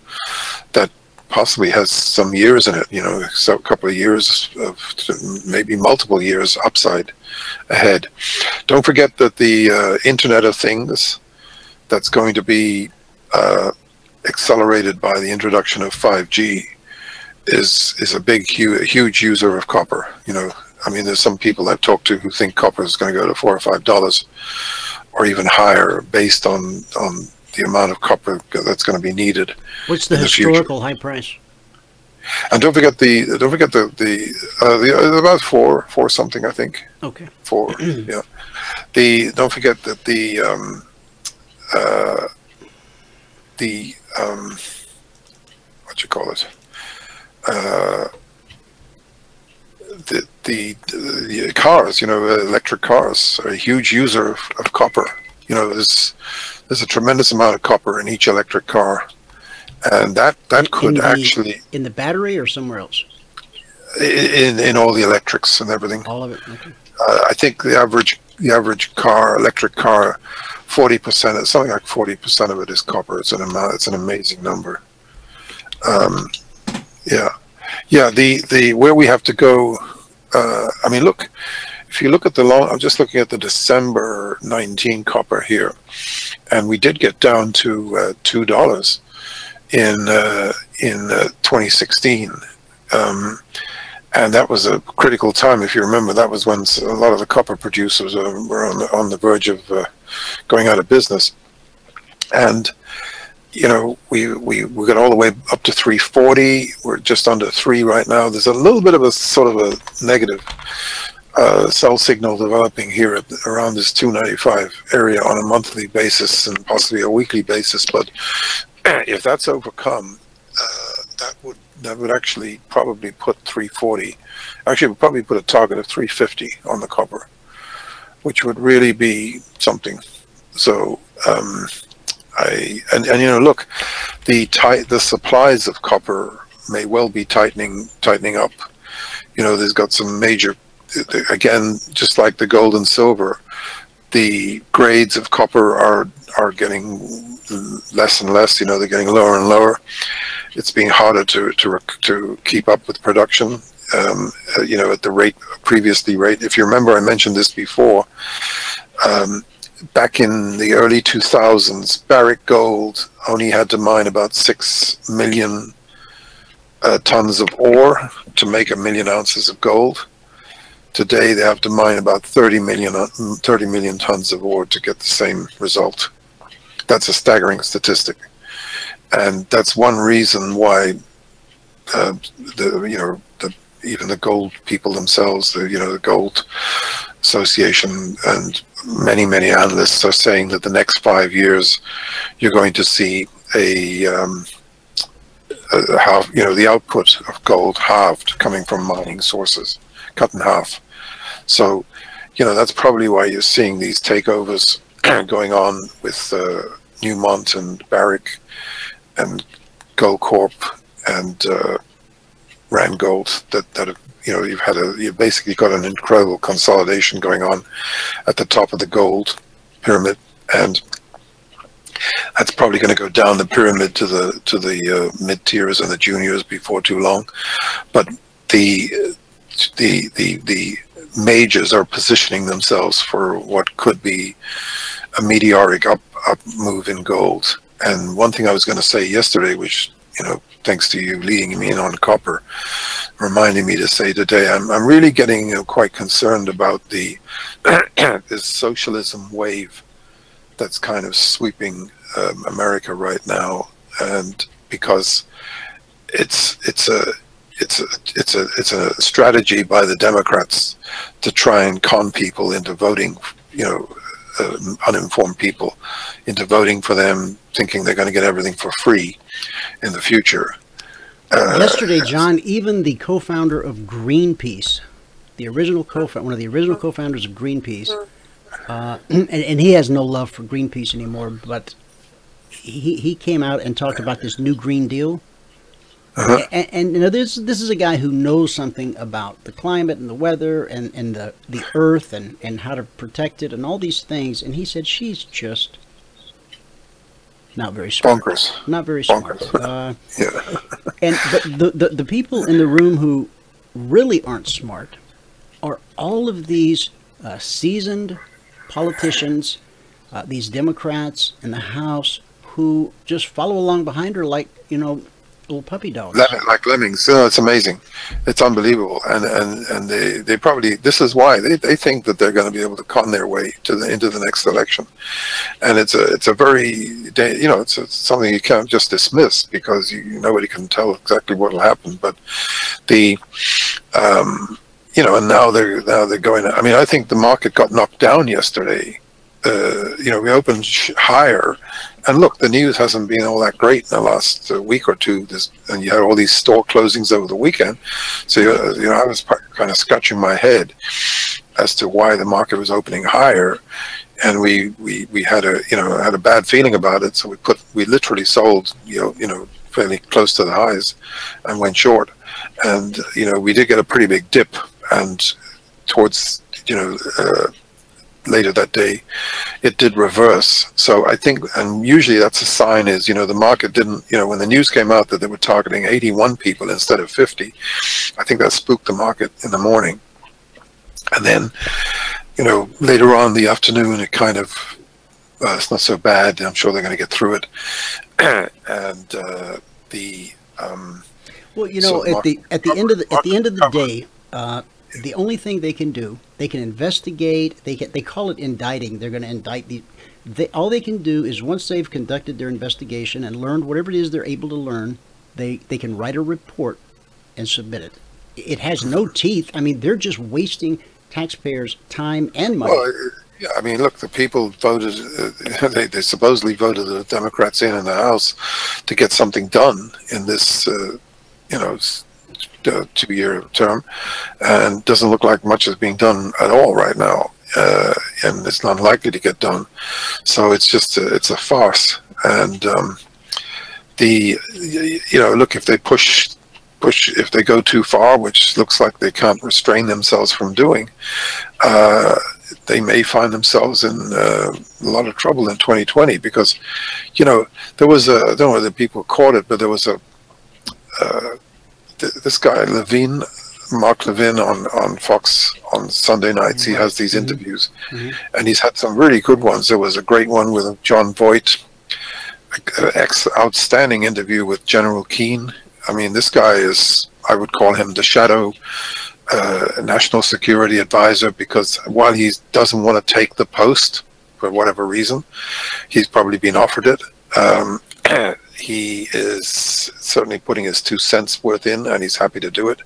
that possibly has some years in it, you know, so a couple of years of maybe multiple years upside ahead. Don't forget that the Internet of Things that's going to be accelerated by the introduction of 5G is a big, huge user of copper. You know, I mean, there's some people I've talked to who think copper is going to go to $4 or $5 or even higher based on the amount of copper that's going to be needed. What's the historical high price? And don't forget the about four something, I think. Okay. 4, yeah. Don't forget that the what you call it, the cars, you know, electric cars are a huge user of copper. You know, there's a tremendous amount of copper in each electric car, and that could actually, in the battery or somewhere else, in all the electrics and everything. All of it. Okay. I think the average electric car, 40%, something like 40% of it is copper. It's an amazing number. Yeah. The where we have to go. I mean, look. If you look at I'm just looking at the December 19 copper here, and we did get down to $2 in 2016, and that was a critical time. If you remember, that was when a lot of the copper producers were on the verge of going out of business, and you know, we got all the way up to 340. We're just under 3 right now. There's a little bit of a sort of a negative sell signal developing here around this 295 area on a monthly basis and possibly a weekly basis. But if that's overcome, that would actually probably put 340. Actually, we'd probably put a target of 350 on the copper, which would really be something. So and you know, look, the supplies of copper may well be tightening up. You know, there's got some major, again, just like the gold and silver, the grades of copper are getting less and less. You know, they're getting lower and lower. It's being harder to keep up with production. You know, at the rate previously. If you remember, I mentioned this before. Back in the early 2000s, Barrick Gold only had to mine about 6 million tons of ore to make 1 million ounces of gold. Today, they have to mine about 30 million tons of ore to get the same result. That's a staggering statistic, and that's one reason why even the gold people themselves, the Gold Association and many analysts are saying that the next 5 years you're going to see the output of gold halved coming from mining sources, cut in half. So, you know, that's probably why you're seeing these takeovers going on with Newmont and Barrick and Goldcorp and Randgold that you know, you've basically got an incredible consolidation going on at the top of the gold pyramid, and that's probably going to go down the pyramid to the mid tiers and the juniors before too long. But the majors are positioning themselves for what could be a meteoric up move in gold, And one thing I was going to say yesterday, which, thanks to you leading me in on copper, reminding me to say today, I'm really getting quite concerned about the this socialism wave that's kind of sweeping America right now, and because it's a strategy by the Democrats to try and con people into voting, uninformed people into voting for them, thinking they're going to get everything for free in the future. Yesterday, John, even the co-founder of Greenpeace, one of the original co-founders of Greenpeace, and he has no love for Greenpeace anymore, but he came out and talked about this new Green Deal. And this is a guy who knows something about the climate and the weather and the earth and how to protect it and all these things. And he said she's just not very smart. Bonkers. Not very smart. Yeah. But the people in the room who really aren't smart are all of these seasoned politicians, these Democrats in the House who just follow along behind her like, little puppy dogs. Like lemmings. It's amazing. It's unbelievable. And they probably, this is why they think that they're going to be able to con their way into the next election. And it's a very, it's something you can't just dismiss, because nobody can tell exactly what will happen. But and now they're going, I think the market got knocked down yesterday. We opened higher, and look, the news hasn't been all that great in the last week or two. And you had all these store closings over the weekend, so I was kind of scratching my head as to why the market was opening higher, and we had a bad feeling about it. So we literally sold fairly close to the highs and went short, and we did get a pretty big dip, and towards later that day it did reverse. So I think, and usually that's a sign, is the market didn't, when the news came out that they were targeting 81 people instead of 50, I think that spooked the market in the morning. And then later on in the afternoon it kind of it's not so bad. I'm sure they're going to get through it. And well, at the end of the day, the only thing they can do, they can investigate. They call it indicting. They're going to indict all they can do is, once they've conducted their investigation and learned whatever it is they're able to learn, they can write a report and submit it. It has no teeth. They're just wasting taxpayers' time and money. Well, yeah, look, the people voted. They supposedly voted the Democrats in the House to get something done in this, 2-year term, and doesn't look like much is being done at all right now, and it's not likely to get done. So it's just it's a farce. And look, if they push, if they go too far, which looks like they can't restrain themselves from doing, they may find themselves in a lot of trouble in 2020, because there was I don't know whether people caught it, but there was this guy Mark Levin on Fox on Sunday nights. He has these interviews, and he's had some really good ones. There was a great one with John Voight, outstanding interview with General Keane. This guy is, I would call him the shadow national security advisor, because while he doesn't want to take the post for whatever reason, he's probably been offered it. He is certainly putting his 2 cents worth in, and he's happy to do it,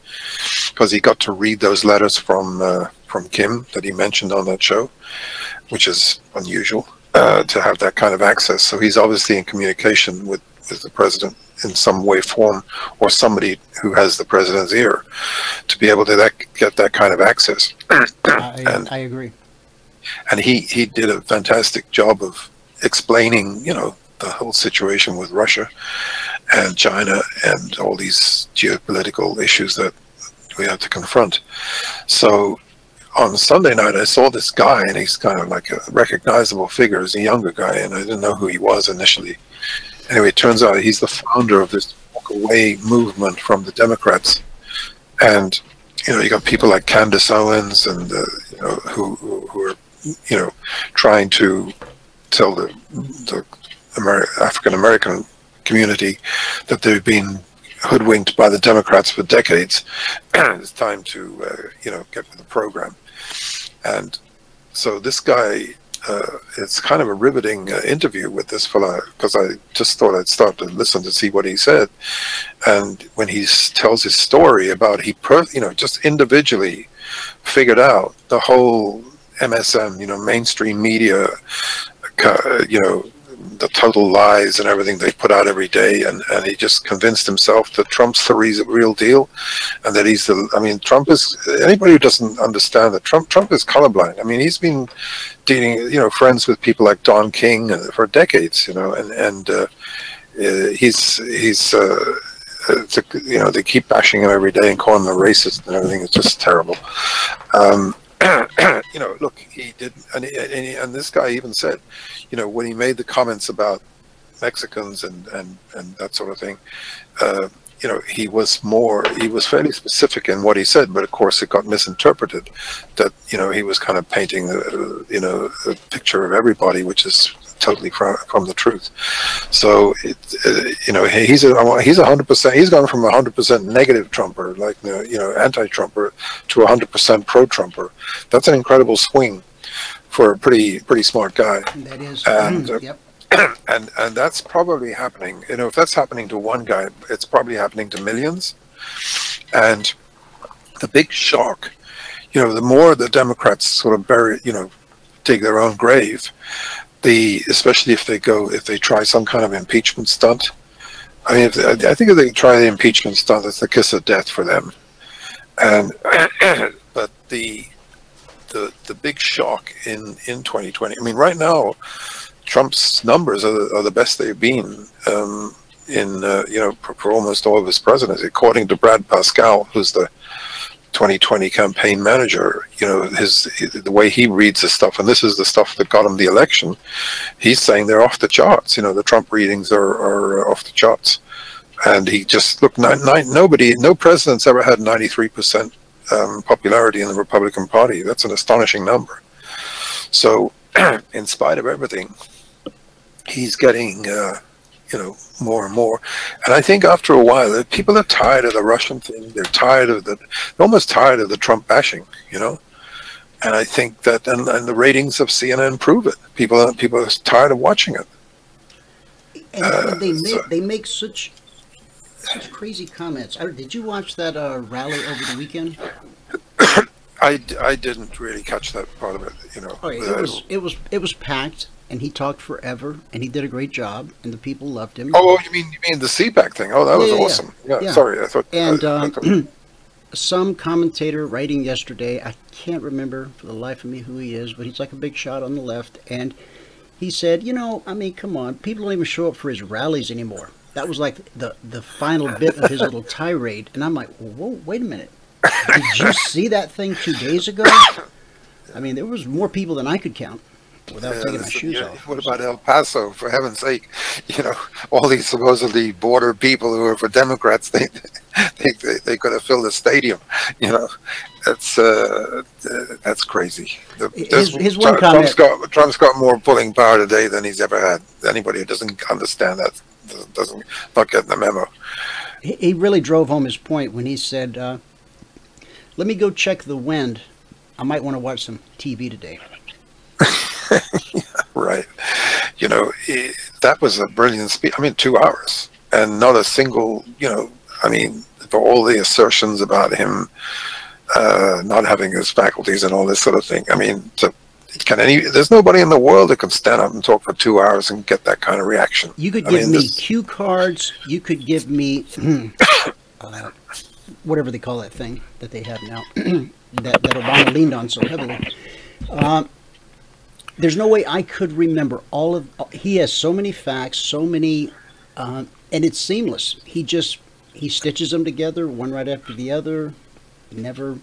because he got to read those letters from Kim that he mentioned on that show, which is unusual to have that kind of access. So he's obviously in communication with the president in some way, form, or somebody who has the president's ear to be able to get that kind of access. I agree. And he did a fantastic job of explaining, the whole situation with Russia and China and all these geopolitical issues that we have to confront. So on Sunday night, I saw this guy, and he's kind of like a recognizable figure. He's a younger guy, and I didn't know who he was initially. Anyway, it turns out he's the founder of this walk away movement from the Democrats. And, you got people like Candace Owens and, who are, trying to tell the African American community, that they've been hoodwinked by the Democrats for decades. It's time to get with the program. And so this guy, it's kind of a riveting interview with this fella, because I just thought I'd start to listen to see what he said. And when he tells his story about just individually figured out the whole MSM, mainstream media, the total lies and everything they put out every day, and he just convinced himself that Trump's the real deal, and that Trump is, anybody who doesn't understand that Trump is colorblind. I mean, he's been dealing, friends with people like Don King for decades, and they keep bashing him every day and calling him a racist and everything. It's just terrible. Look, he did, and this guy even said, when he made the comments about Mexicans and that sort of thing, he was fairly specific in what he said, but of course it got misinterpreted that, he was kind of painting a picture of everybody, which is totally from the truth. So he's 100%. He's gone from 100% negative Trumper, like anti-Trumper, to 100% pro-Trumper. That's an incredible swing for a pretty smart guy. That is. And yep. and that's probably happening. If that's happening to one guy, it's probably happening to millions. And the big shock, the more the Democrats sort of dig their own grave, especially if they try some kind of impeachment stunt. I mean, I think if they try the impeachment stunt, it's the kiss of death for them. And but the big shock in 2020. I mean, right now, Trump's numbers are the best they've been for almost all of his presidency, according to Brad Pascal, who's the 2020 campaign manager. The way he reads the stuff, and this is the stuff that got him the election, he's saying they're off the charts. The Trump readings are off the charts. And he just, look, no president's ever had 93% popularity in the Republican Party. That's an astonishing number. So in spite of everything, he's getting more and more. And I think after a while, people are tired of the Russian thing. They're almost tired of the Trump bashing, And I think that, and the ratings of CNN prove it. People are tired of watching it. And they make such crazy comments. Did you watch that rally over the weekend? I didn't really catch that part of it, Oh, it was packed. And he talked forever, and he did a great job, and the people loved him. Oh, you mean the CPAC thing? Oh, that was awesome. Yeah, sorry, I thought. And some commentator writing yesterday, I can't remember for the life of me who he is, but he's like a big shot on the left, and he said, come on, people don't even show up for his rallies anymore. That was like the final bit of his little tirade, and I'm like, whoa, wait a minute. Did you see that thing 2 days ago? I mean, there was more people than I could count. Without taking my shoes off. What about El Paso? For heaven's sake, all these supposedly border people who are for Democrats, they could have filled the stadium. That's crazy. His one comment. Trump's got more pulling power today than he's ever had. Anybody who doesn't understand that doesn't not getting the memo. He really drove home his point when he said, "Let me go check the wind. I might want to watch some TV today." Right. That was a brilliant speech. 2 hours and not a single, for all the assertions about him not having his faculties and all this sort of thing. There's nobody in the world that can stand up and talk for 2 hours and get that kind of reaction. You could give me cue cards. You could give me whatever they call that thing that they have now that Obama leaned on so heavily. There's no way I could remember all of. He has so many facts, so many, and it's seamless. He stitches them together, one right after the other. He never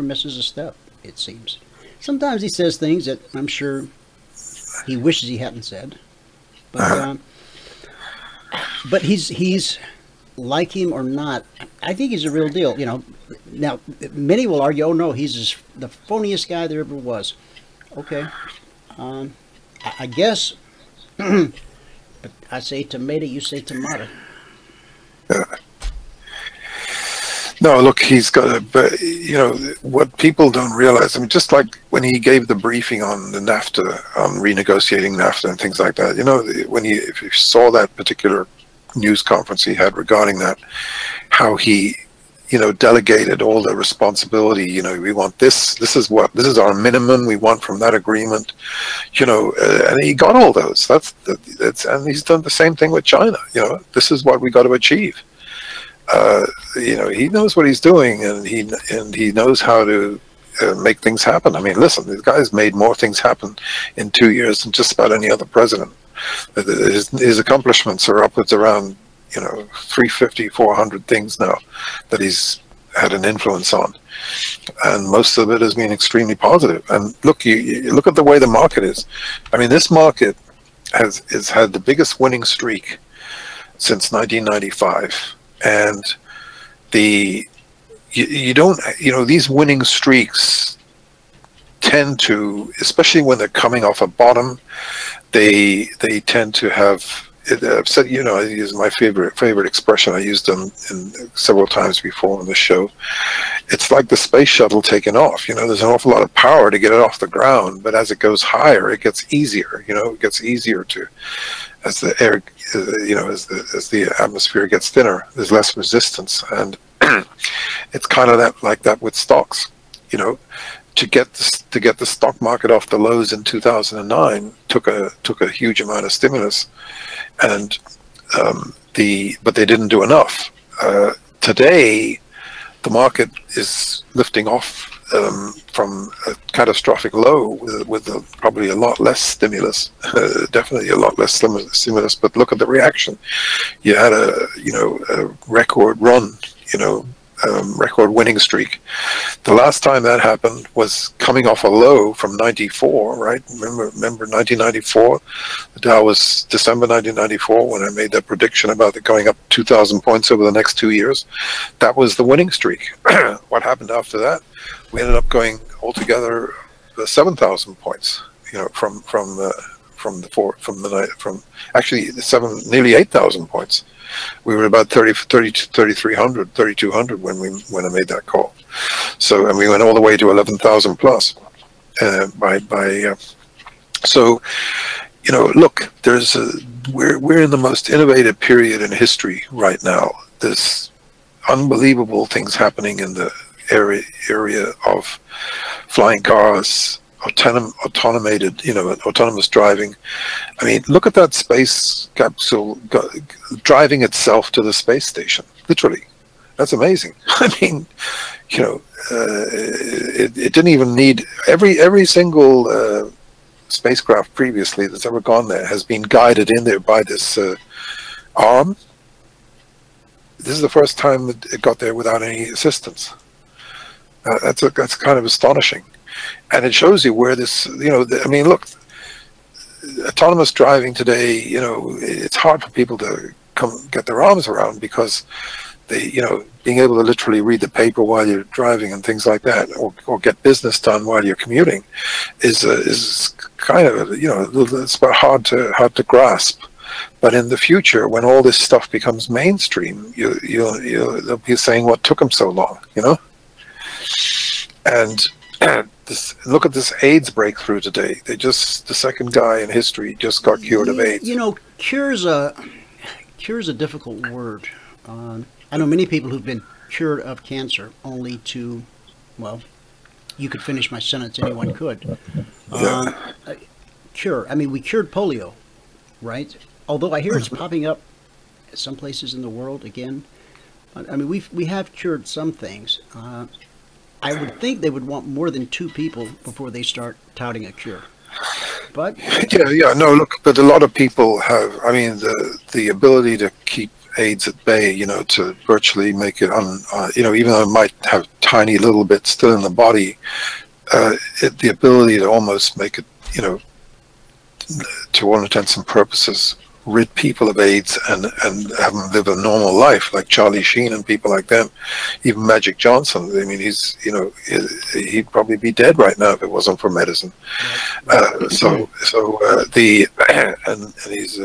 misses a step. It seems. Sometimes he says things that I'm sure he wishes he hadn't said, but he's like him or not. I think he's a real deal. Now many will argue, oh no, he's the phoniest guy there ever was. Okay, I guess I say tomato, you say tomato. Yeah. No, look, he's got a, but you know, what people don't realize, I mean, just like when he gave the briefing on the NAFTA, on renegotiating NAFTA and things like that, you know, when if you saw that particular news conference he had regarding that, how he, you know, delegated all the responsibility, you know, we want this is our minimum we want from that agreement, you know, and he got all those. That's and he's done the same thing with China, you know, this is what we got to achieve. You know, he knows what he's doing, and he knows how to make things happen. I mean, listen, this guy's made more things happen in 2 years than just about any other president. His accomplishments are upwards around, you know, 350, 400 things now that he's had an influence on, and most of it has been extremely positive. And look, you look at the way the market is. I mean, this market has had the biggest winning streak since 1995. And you don't, you know, these winning streaks tend to, especially when they're coming off a bottom, they tend to have, I've said, you know, I use my favorite expression, I used them several times before on the show. It's like the space shuttle taking off. You know, there's an awful lot of power to get it off the ground, but as it goes higher, it gets easier. You know, it gets easier to, as the air, you know, as the atmosphere gets thinner, there's less resistance, and it's kind of like that with stocks. You know, to get the stock market off the lows in 2009 took a huge amount of stimulus, and but they didn't do enough. Today, the market is lifting off from a catastrophic low with probably a lot less stimulus, definitely a lot less stimulus. But look at the reaction. You had a record run, you know, record winning streak. The last time that happened was coming off a low from 94, right? Remember 1994? The Dow was December 1994 when I made that prediction about it going up 2,000 points over the next 2 years. That was the winning streak. What happened after that? We ended up going altogether 7,000 points. You know, from actually nearly 8,000 points. We were about 3,300, 3,200 when I made that call. So, and we went all the way to 11,000 plus. So, you know, look, we're in the most innovative period in history right now. There's unbelievable things happening in the area of flying cars, autonomous driving. I mean, look at that space capsule driving itself to the space station. Literally, that's amazing. I mean, you know, it didn't even need every single spacecraft previously that's ever gone there has been guided in there by this arm. This is the first time it got there without any assistance. That's kind of astonishing. And it shows you where this, you know, I mean, look, autonomous driving today, you know, it's hard for people to get their arms around because they, you know, being able to literally read the paper while you're driving and things like that, or get business done while you're commuting, is kind of, you know, it's hard to grasp. But in the future, when all this stuff becomes mainstream, they'll be saying, what took them so long, you know? And look at this AIDS breakthrough today. The second guy in history just got cured of AIDS. You know, cure's a difficult word. I know many people who've been cured of cancer, only to, well, you could finish my sentence, anyone could. Cure. I mean, we cured polio, right? Although I hear it's popping up some places in the world again. I mean, we have cured some things. I would think they would want more than 2 people before they start touting a cure. But yeah, no, look, but a lot of people have. I mean, the ability to keep AIDS at bay, you know, to virtually make it you know, even though it might have tiny little bits still in the body, the ability to almost make it, you know, to all intents and purposes, rid people of AIDS and have them live a normal life, like Charlie Sheen and people like them, even Magic Johnson. I mean, he's, you know, he'd probably be dead right now if it wasn't for medicine. And he's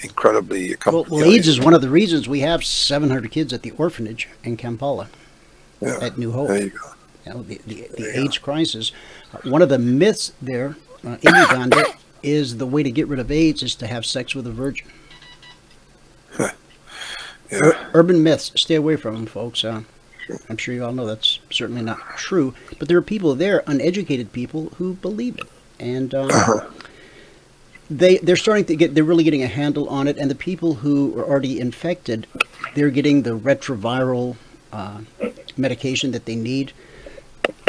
incredibly Well, AIDS is one of the reasons we have 700 kids at the orphanage in Kampala, at New Hope. There you go. You know, the AIDS crisis. One of the myths there in Uganda is the way to get rid of AIDS is to have sex with a virgin. Urban myths. Stay away from them, folks. I'm sure you all know that's certainly not true. But there are people there, uneducated people, who believe it. And they're starting to they're really getting a handle on it. And the people who are already infected, they're getting the retroviral medication that they need.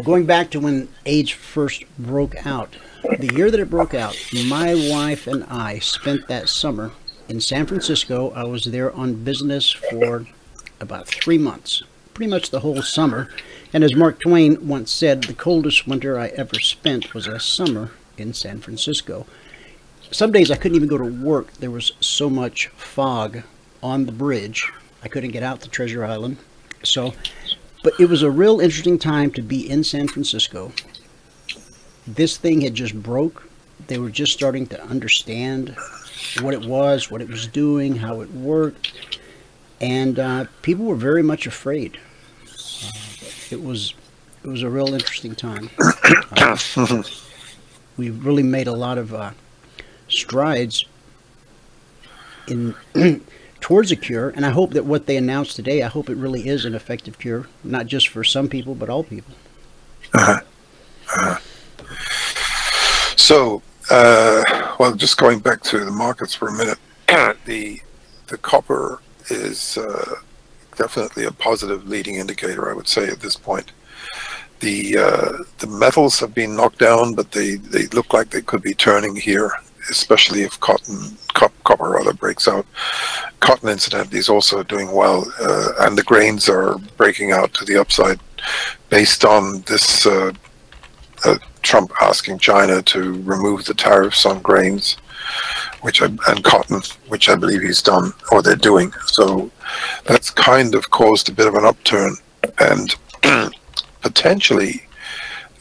Going back to when AIDS first broke out, the year that it broke out, my wife and I spent that summer in San Francisco. I was there on business for about 3 months, pretty much the whole summer. And as Mark Twain once said, the coldest winter I ever spent was a summer in San Francisco. Some days I couldn't even go to work. There was so much fog on the bridge. I couldn't get out to Treasure Island. But it was a real interesting time to be in San Francisco. This thing had just broke. They were just starting to understand what it was doing, how it worked. And people were very much afraid. It was a real interesting time. We've really made a lot of strides in towards a cure, and I hope that what they announced today, I hope it really is an effective cure, not just for some people, but all people. So, well, just going back to the markets for a minute, the copper is definitely a positive leading indicator, I would say, at this point. The metals have been knocked down, but they look like they could be turning here, especially if copper rather breaks out. Cotton, incidentally, is also doing well, and the grains are breaking out to the upside based on this Trump asking China to remove the tariffs on grains, and cotton, which I believe he's done, or they're doing. So that's kind of caused a bit of an upturn, and potentially,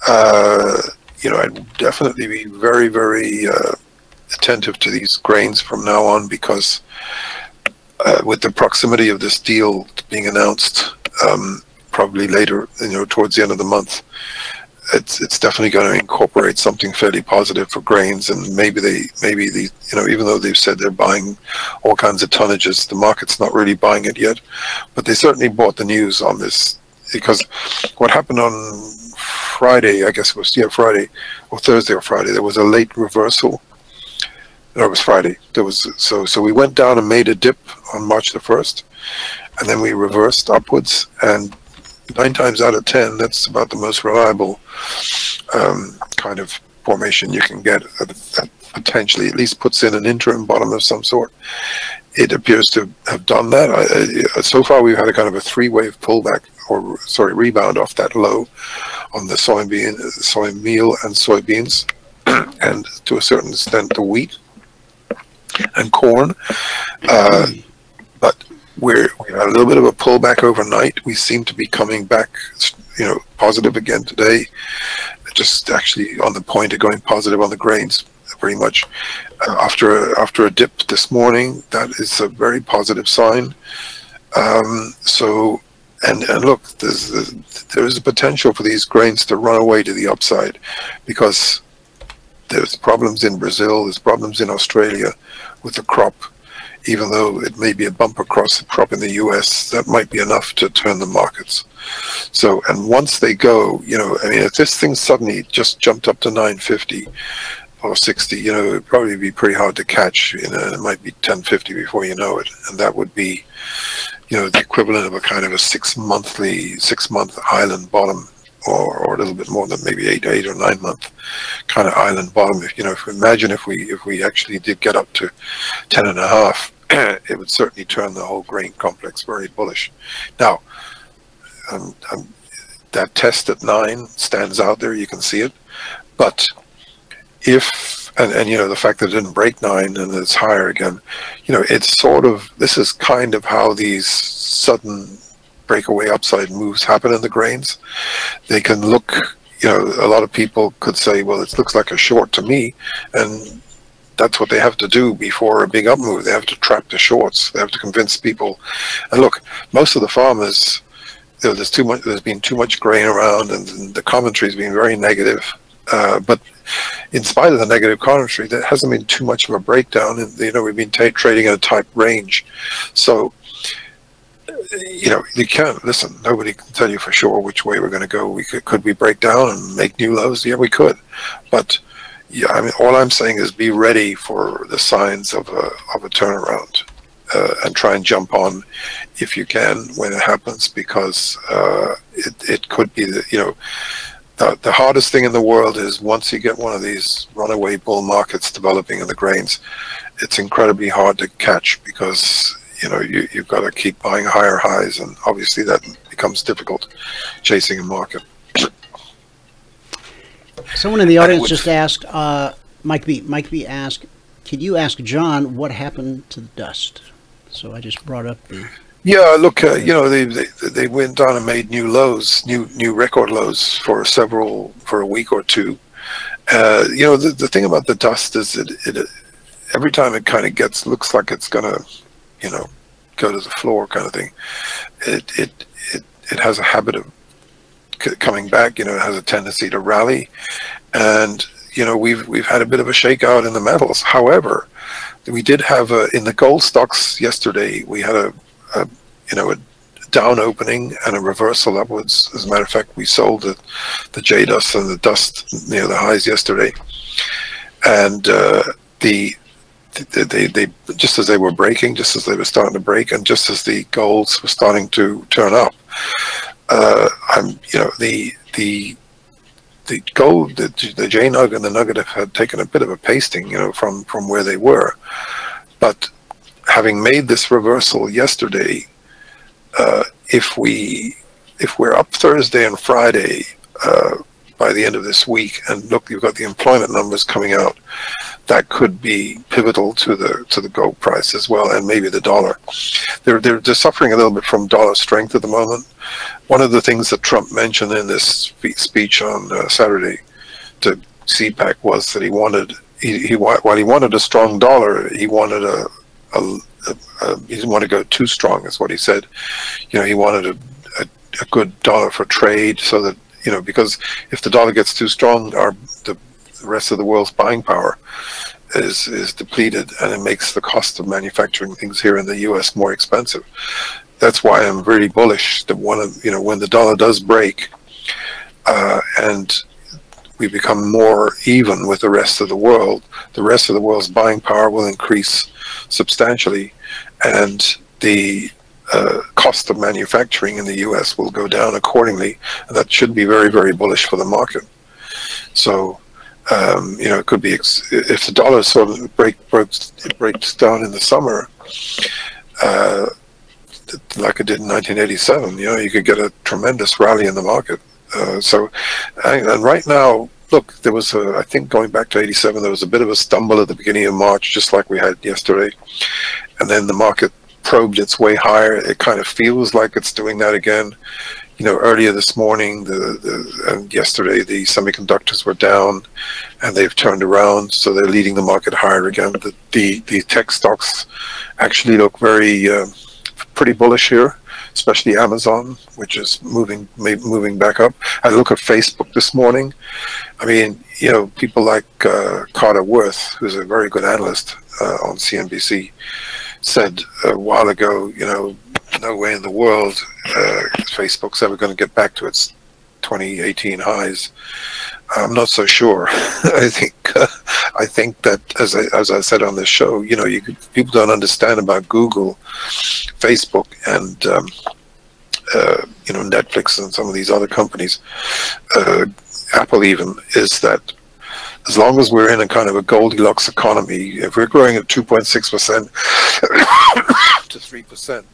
I'd definitely be very, very attentive to these grains from now on, because with the proximity of this deal being announced, probably later, towards the end of the month, it's definitely going to incorporate something fairly positive for grains. And maybe even though they've said they're buying all kinds of tonnages, the market's not really buying it yet, but they certainly bought the news on this, because what happened on Friday, I guess it was Friday or Thursday or Friday, there was a late reversal. No, it was Friday. There was so we went down and made a dip on March the 1st, and then we reversed upwards, and 9 times out of 10, that's about the most reliable kind of formation you can get that potentially at least puts in an interim bottom of some sort. It appears to have done that. So far, we've had a kind of a 3-wave pullback, rebound off that low on the soy meal and soybeans, and to a certain extent the wheat and corn. But we had a little bit of a pullback overnight. We seem to be coming back, positive again today. Just actually on the point of going positive on the grains, pretty much. After a dip this morning, that is a very positive sign. And look, there's a potential for these grains to run away to the upside, because there's problems in Brazil, there's problems in Australia with the crop. Even though it may be a bumper cross crop in the US, that might be enough to turn the markets. So, and once they go, if this thing suddenly just jumped up to 950 or 60, it'd probably be pretty hard to catch. It might be 1050 before you know it. And that would be, the equivalent of a kind of a 6-month island bottom, or a little bit more than maybe 8 or 9 month kind of island bottom. Imagine if we actually did get up to 10.5, it would certainly turn the whole grain complex very bullish. Now, that test at 9 stands out there. You can see it, but if the fact that it didn't break 9 and it's higher again, it's this is kind of how these sudden breakaway upside moves happen in the grains. They can look, a lot of people could say, well, it looks like a short to me, and that's what they have to do before a big up move. They have to trap the shorts. They have to convince people. And look, most of the farmers, you know, there's been too much grain around, and the commentary's been very negative. But in spite of the negative commentary, there hasn't been too much of a breakdown. And, you know, we've been trading in a tight range. So, you know, you can't listen. Nobody can tell you for sure which way we're going to go. Could we break down and make new lows? Yeah, we could. But yeah, I mean, all I'm saying is be ready for the signs of a turnaround, and try and jump on if you can when it happens, because it could be that, you know, the hardest thing in the world is once you get one of these runaway bull markets developing in the grains, it's incredibly hard to catch, because you know you've got to keep buying higher highs, and obviously that becomes difficult chasing a market. Someone in the audience just asked, Mike B asked, could you ask John what happened to the dust? So I just brought up the... Yeah, look, you know, they went down and made new lows, new record lows for a week or two. You know, the thing about the dust is it every time it kind of looks like it's gonna, you know, go to the floor kind of thing. It has a habit of coming back. You know, it has a tendency to rally, and you know we've had a bit of a shakeout in the metals. However, we did have in the gold stocks yesterday. We had a down opening and a reversal upwards. As a matter of fact, we sold the J dust and the dust near the highs yesterday, and they just as they were breaking, just as they were starting to break, and just as the golds were starting to turn up. You know, the gold, the J nug and the nugget had taken a bit of a pasting, you know, from where they were. But having made this reversal yesterday, if we're up Thursday and Friday by the end of this week, and look, you've got the employment numbers coming out, that could be pivotal to the gold price as well, and maybe the dollar. They're suffering a little bit from dollar strength at the moment. One of the things that Trump mentioned in this speech on Saturday to CPAC was that while he wanted a strong dollar, he wanted he didn't want to go too strong, is what he said. You know, he wanted a good dollar for trade, so that, you know, because if the dollar gets too strong, the rest of the world's buying power is depleted, and it makes the cost of manufacturing things here in the U.S. more expensive. That's why I'm really bullish that when the dollar does break, and we become more even with the rest of the world's buying power will increase substantially, and the cost of manufacturing in the U.S. will go down accordingly, and that should be very, very bullish for the market. So, you know, it could be if the dollar sort of breaks down in the summer, like it did in 1987. You know, you could get a tremendous rally in the market. And right now, look, there was I think going back to 87, there was a bit of a stumble at the beginning of March, just like we had yesterday, and then the market probed its way higher. It kind of feels like it's doing that again. You know, earlier this morning, and yesterday, the semiconductors were down, and they've turned around, so they're leading the market higher again. The tech stocks actually look pretty bullish here, especially Amazon, which is moving back up. I look at Facebook this morning. I mean, you know, people like Carter Worth, who's a very good analyst on CNBC, said a while ago, you know, no way in the world Facebook's ever going to get back to its 2018 highs. I'm not so sure. I think that, as I said on this show, you know, people don't understand about Google, Facebook, and you know, Netflix and some of these other companies, Apple even, is that as long as we're in a kind of a Goldilocks economy, if we're growing at 2.6% to 3%,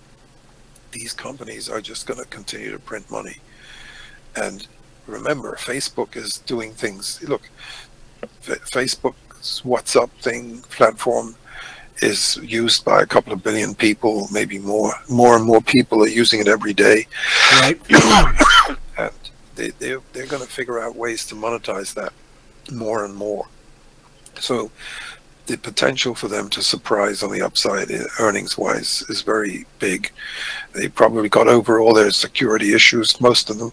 these companies are just going to continue to print money. And remember, Facebook is doing things. Look, Facebook's WhatsApp platform is used by a couple of billion people, maybe more. More and more people are using it every day. Right. And they're going to figure out ways to monetize that more and more. So the potential for them to surprise on the upside earnings-wise is very big. They probably got over all their security issues, most of them.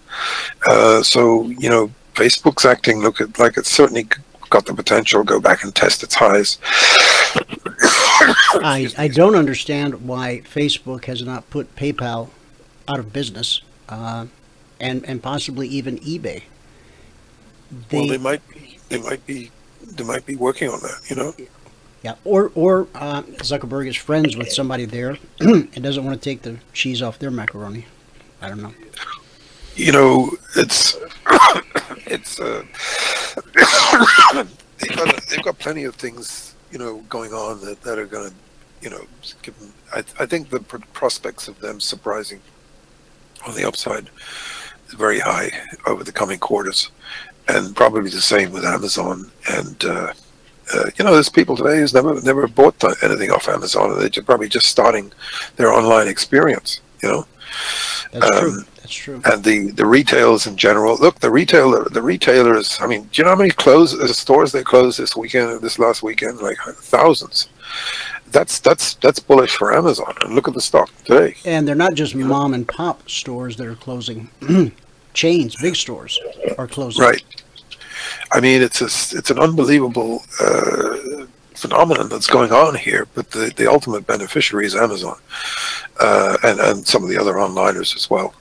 So, you know, Facebook's acting like it's certainly got the potential to go back and test its highs. I don't understand why Facebook has not put PayPal out of business, and possibly even eBay. Well, they might be working on that, you know. Yeah, or Zuckerberg is friends with somebody there and doesn't want to take the cheese off their macaroni. I don't know. You know, it's they've got plenty of things, you know, going on that are going to, you know, give them, I think the prospects of them surprising on the upside is very high over the coming quarters, and probably the same with Amazon. And you know, there's people today who's never bought anything off Amazon, and they're probably just starting their online experience, you know. That's true. That's true. And the retailers in general. Look, the retailers. I mean, do you know how many stores they closed this last weekend? Like thousands. That's bullish for Amazon. And look at the stock today. And they're not just mom and pop stores that are closing. Chains, big stores are closing. Right. I mean, it's an unbelievable phenomenon that's going on here, but the ultimate beneficiary is Amazon, and some of the other onliners as well.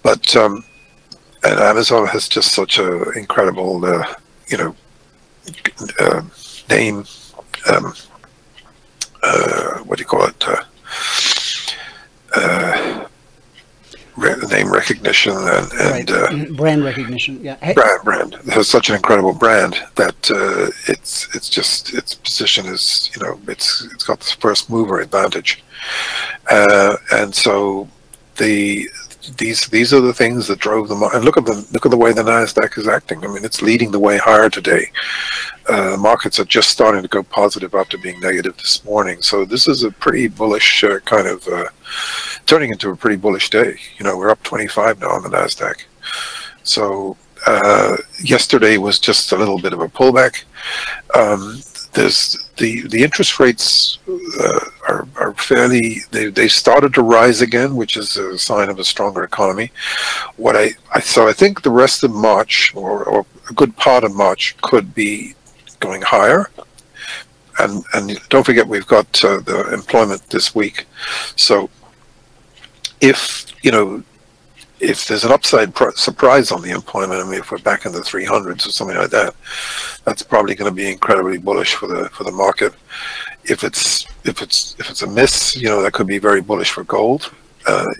But and Amazon has just such a incredible, you know, name. What do you call it? Name recognition and right. Brand recognition. Yeah. Hey. Brand. It has such an incredible brand that it's just its position is, you know, it's got this first mover advantage, and so these are the things that drove them. And look at the way the Nasdaq is acting. I mean, it's leading the way higher today. Markets are just starting to go positive after being negative this morning. So this is a pretty bullish kind of turning into a pretty bullish day. You know, we're up 25 now on the Nasdaq. So yesterday was just a little bit of a pullback. There's the interest rates are fairly, they started to rise again, which is a sign of a stronger economy. So I think the rest of March, or a good part of March, could be going higher. And don't forget, we've got the employment this week. So if, you know, if there's an upside surprise on the employment, I mean, if we're back in the 300s or something like that, that's probably going to be incredibly bullish for the market. If it's a miss, you know, that could be very bullish for gold.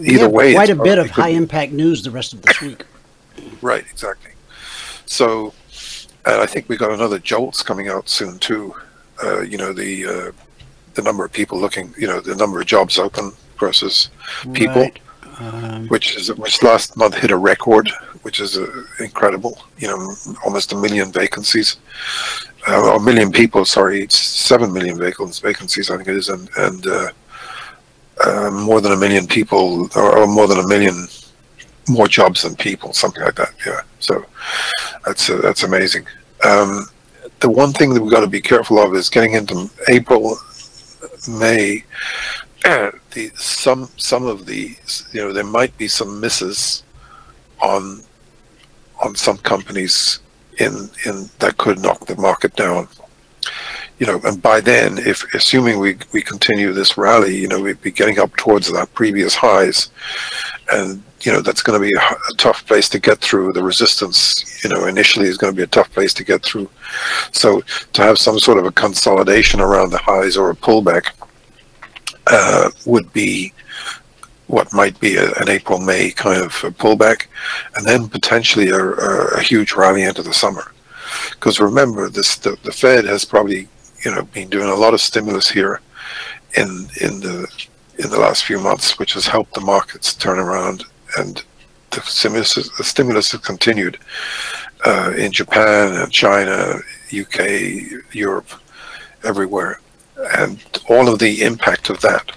Either way, quite a bit of high impact news the rest of this week. Right, exactly. So, and I think we got another JOLTS coming out soon too. You know, the number of people looking, you know, the number of jobs open versus people. Right. Which last month hit a record, which is incredible. You know, almost 1 million vacancies, or 1 million people. Sorry, it's 7 million vacancies, I think it is, and more than 1 million people, or more than 1 million more jobs than people, something like that. Yeah, so that's amazing. The one thing that we've got to be careful of is getting into April, May. Some of the, you know, there might be some misses on some companies in that could knock the market down. You know, and by then, if assuming we continue this rally, you know, we'd be getting up towards that previous highs, and you know, that's going to be a tough place to get through. The resistance, you know, initially is going to be a tough place to get through. So to have some sort of a consolidation around the highs or a pullback would be what might be an April-May kind of pullback, and then potentially a huge rally into the summer. Because remember, the Fed has probably, you know, been doing a lot of stimulus here in the last few months, which has helped the markets turn around, and the stimulus has continued in Japan and China, UK, Europe, everywhere. And all of the impact of that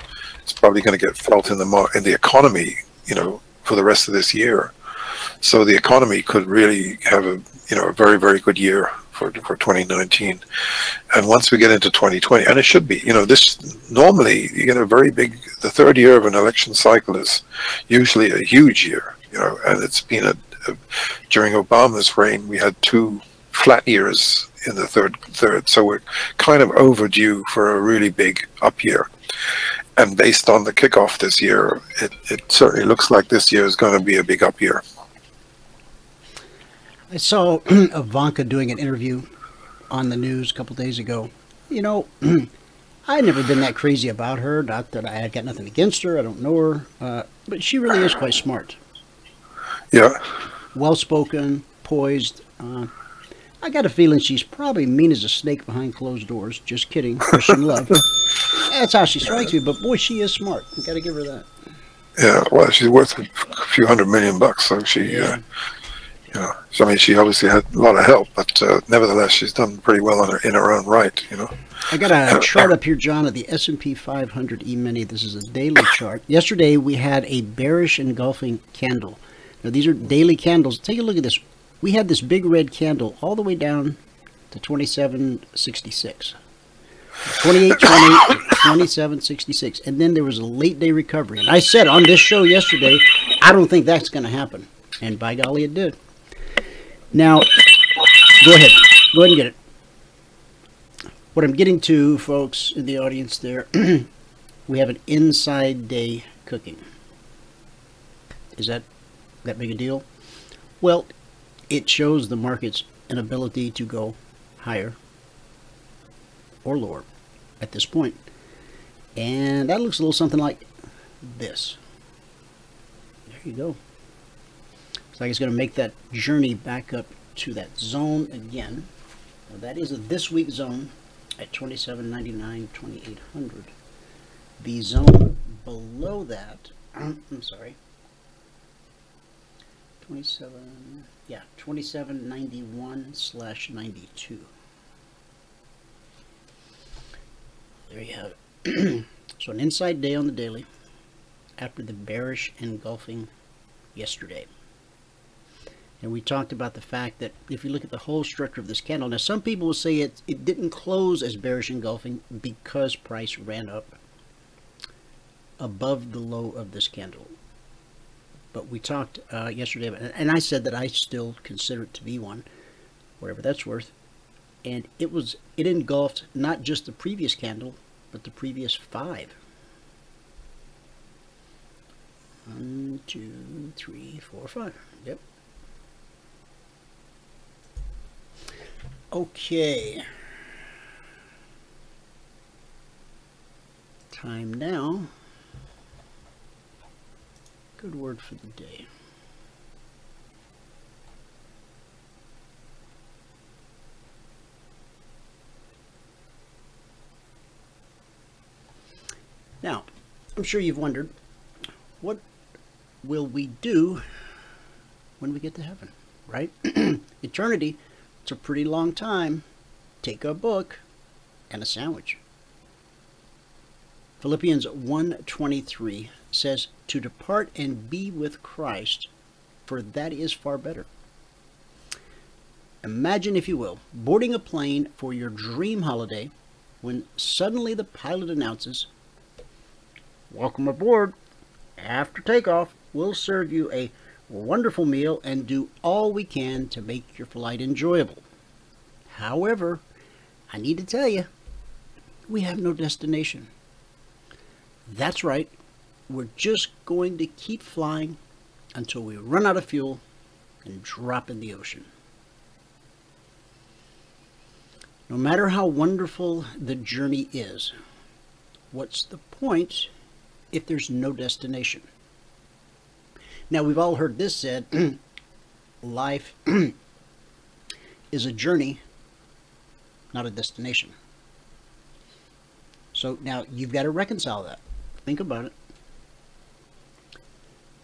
is probably going to get felt in the economy, you know, for the rest of this year. So the economy could really have a very, very good year for 2019. And once we get into 2020, and it should be, this normally you get a very big, the third year of an election cycle is usually a huge year, and it's been during Obama's reign, we had 2 flat years in the third. So we're kind of overdue for a really big up year. And based on the kickoff this year, it certainly looks like this year is going to be a big up year. I saw Ivanka doing an interview on the news a couple days ago. I've never been that crazy about her. Not that I got nothing against her. I don't know her. But she really is quite smart. Yeah. Well-spoken, poised. I got a feeling she's probably mean as a snake behind closed doors. Just kidding. Christian love. That's how she strikes me. But boy, she is smart. You got to give her that. Yeah. Well, she's worth a few $100 million. So she, so I mean, she obviously had a lot of help, but nevertheless, she's done pretty well in her own right. I got a chart up here, John, of the S&P 500 E-mini. This is a daily chart. Yesterday, we had a bearish engulfing candle. Now, these are daily candles. Take a look at this. We had this big red candle all the way down to 27.66. 28.20, 27.66. And then there was a late day recovery. And I said on this show yesterday, I don't think that's going to happen. And by golly, it did. Now, go ahead. Go ahead and get it. What I'm getting to, folks, in the audience there, we have an inside day cooking. Is that big a deal? Well, it shows the market's inability to go higher or lower at this point. And that looks a little something like this. There you go. Looks like it's going to make that journey back up to that zone again. Now that is a this week zone at 27.99, 2800. The zone below that, I'm sorry, 27.91/92. There you have it. So an inside day on the daily after the bearish engulfing yesterday. And we talked about the fact that if you look at the whole structure of this candle, now some people will say it didn't close as bearish engulfing because price ran up above the low of this candle. But we talked yesterday, and I said that I still consider it to be one, whatever that's worth. And it engulfed not just the previous candle, but the previous 5. 1, 2, 3, 4, 5. Yep. Okay. Time now. Good word for the day. Now, I'm sure you've wondered, what will we do when we get to heaven, right? Eternity, it's a pretty long time. Take a book and a sandwich. Philippians 1:23 says, to depart and be with Christ, for that is far better. Imagine, if you will, boarding a plane for your dream holiday when suddenly the pilot announces, welcome aboard. After takeoff, we'll serve you a wonderful meal and do all we can to make your flight enjoyable. However, I need to tell you, we have no destination. That's right. We're just going to keep flying until we run out of fuel and drop in the ocean. No matter how wonderful the journey is, what's the point if there's no destination? Now, we've all heard this said, life is a journey, not a destination. So now you've got to reconcile that. Think about it.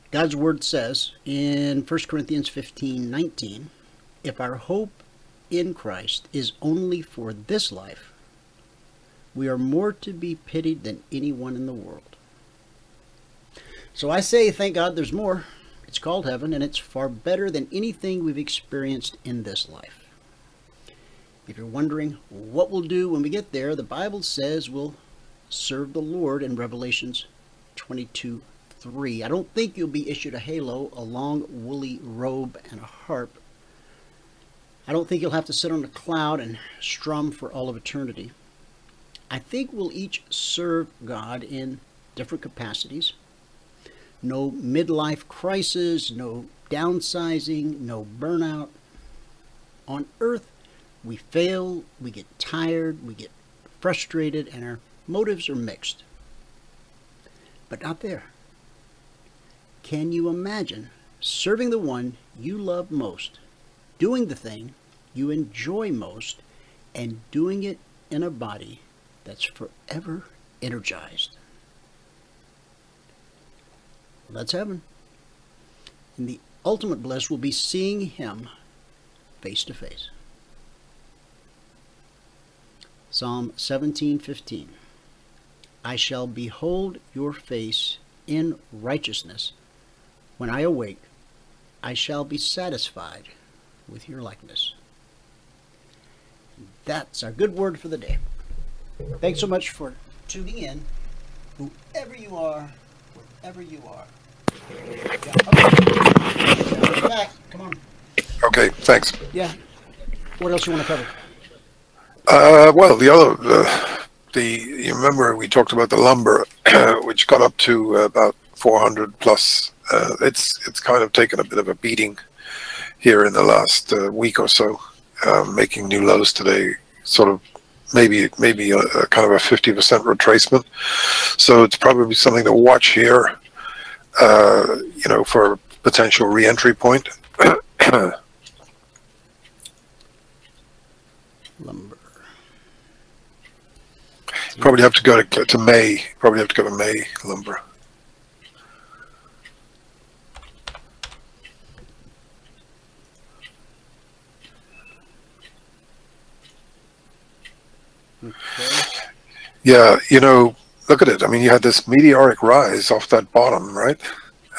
God's word says in 1 Corinthians 15:19, if our hope in Christ is only for this life, we are more to be pitied than anyone in the world. So I say, thank God there's more. It's called heaven, and it's far better than anything we've experienced in this life. If you're wondering what we'll do when we get there, the Bible says we'll serve the Lord in Revelations 22:3. I don't think you'll be issued a halo, a long woolly robe, and a harp. I don't think you'll have to sit on a cloud and strum for all of eternity. I think we'll each serve God in different capacities. No midlife crisis, no downsizing, no burnout. On earth, we fail, we get tired, we get frustrated, and our motives are mixed. But not there. Can you imagine serving the one you love most, doing the thing you enjoy most, and doing it in a body that's forever energized? That's heaven. And the ultimate bliss will be seeing Him face to face. Psalm 17:15. I shall behold your face in righteousness. When I awake, I shall be satisfied with your likeness. That's our good word for the day. Thanks so much for tuning in. Whoever you are, wherever you are. Okay. Back. Come on. Okay, thanks. Yeah. What else you want to cover? Well, you remember we talked about the lumber, which got up to about 400 plus. It's kind of taken a bit of a beating here in the last week or so, making new lows today. Sort of maybe a kind of a 50% retracement. So it's probably something to watch here. For a potential re-entry point. Lumber. Probably have to go to May. Probably have to go to May lumber. Okay. Yeah, look at it. I mean, you had this meteoric rise off that bottom, right?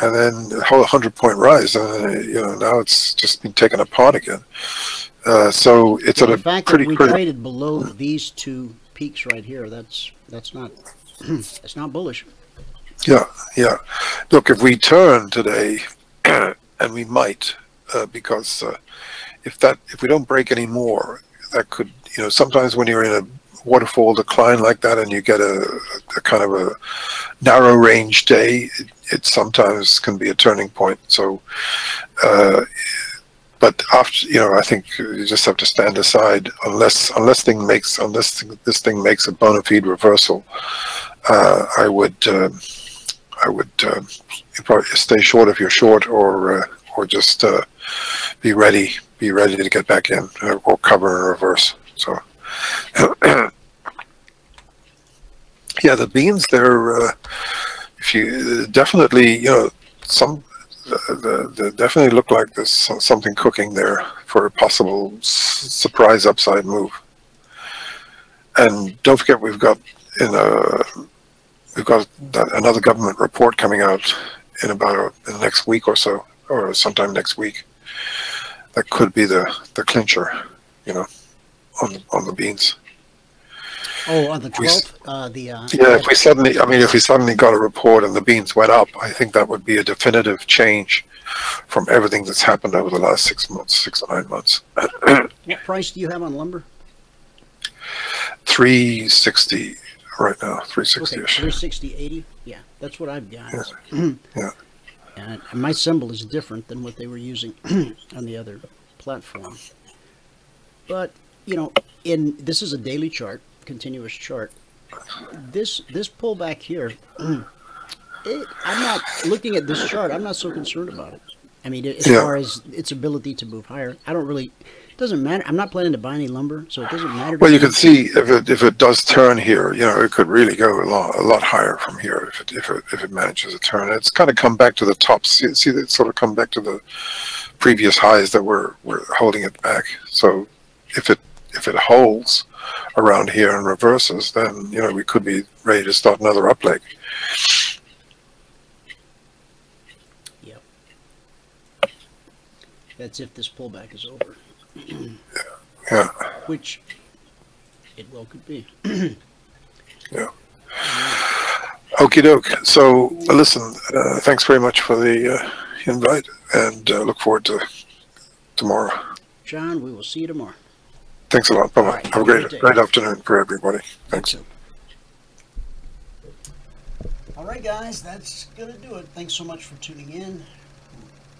And then a whole 100-point rise. Now it's just been taken apart again. So it's at a fact pretty that we traded below these two peaks right here. That's not that's not bullish. Yeah. Look, if we turn today, and we might, because if we don't break any more, that could, sometimes when you're in a waterfall decline like that and you get a kind of a narrow range day, it sometimes can be a turning point. So but after, I think you just have to stand aside unless this thing makes a bona fide reversal. I would probably stay short if you're short, or just be ready to get back in, or cover in reverse. So yeah, the beans, they're if you definitely, they definitely look like there's something cooking there for a possible surprise upside move. And don't forget, we've got another government report coming out in the next week or so, or sometime next week. That could be the clincher, on the beans. Oh, on the 12th, if we suddenly got a report and the beans went up, I think that would be a definitive change from everything that's happened over the last 6 or 9 months. What price do you have on lumber? 360 right now, 360-ish. Okay, 360.80. Yeah, that's what I've got. Yeah. And my symbol is different than what they were using on the other platform. But this is a daily chart, continuous chart. This pullback here, I'm not looking at this chart. I'm not so concerned about it. I mean, as far as its ability to move higher, it doesn't matter. I'm not planning to buy any lumber, so it doesn't matter. Well, you can see if it does turn here, it could really go a lot higher from here if it manages to turn. It's kind of come back to the top. See, it sort of come back to the previous highs that were holding it back. So if it holds around here and reverses, then we could be ready to start another up leg. That's if this pullback is over. Yeah. Yeah. Which it well could be. Yeah. Okie doke. So, listen, thanks very much for the invite, and look forward to tomorrow. John, we will see you tomorrow. Thanks a lot. Bye-bye. All right, Have a great afternoon for everybody. Thanks. All right, guys, that's going to do it. Thanks so much for tuning in.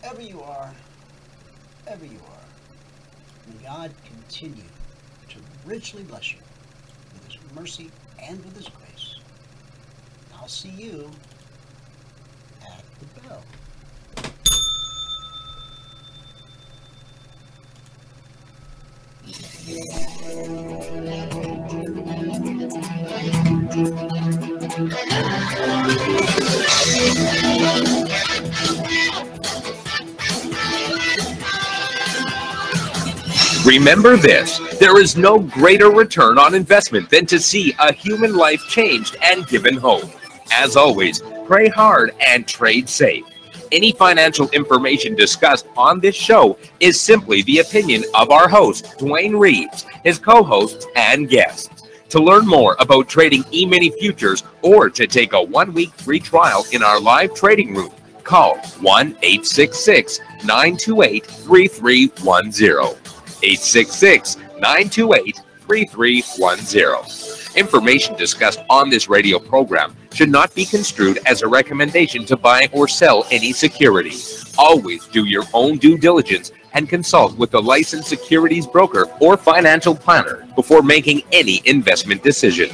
Whoever you are, may God continue to richly bless you with His mercy and with His grace. I'll see you at the bell. Remember this, there is no greater return on investment than to see a human life changed and given hope. As always, pray hard and trade safe. Any financial information discussed on this show is simply the opinion of our host, Dwayne Reeves, his co-hosts, and guests. To learn more about trading Emini Futures or to take a 1-week free trial in our live trading room, call 1-866-928-3310. 866-928-3310. Information discussed on this radio program should not be construed as a recommendation to buy or sell any security. Always do your own due diligence and consult with a licensed securities broker or financial planner before making any investment decision.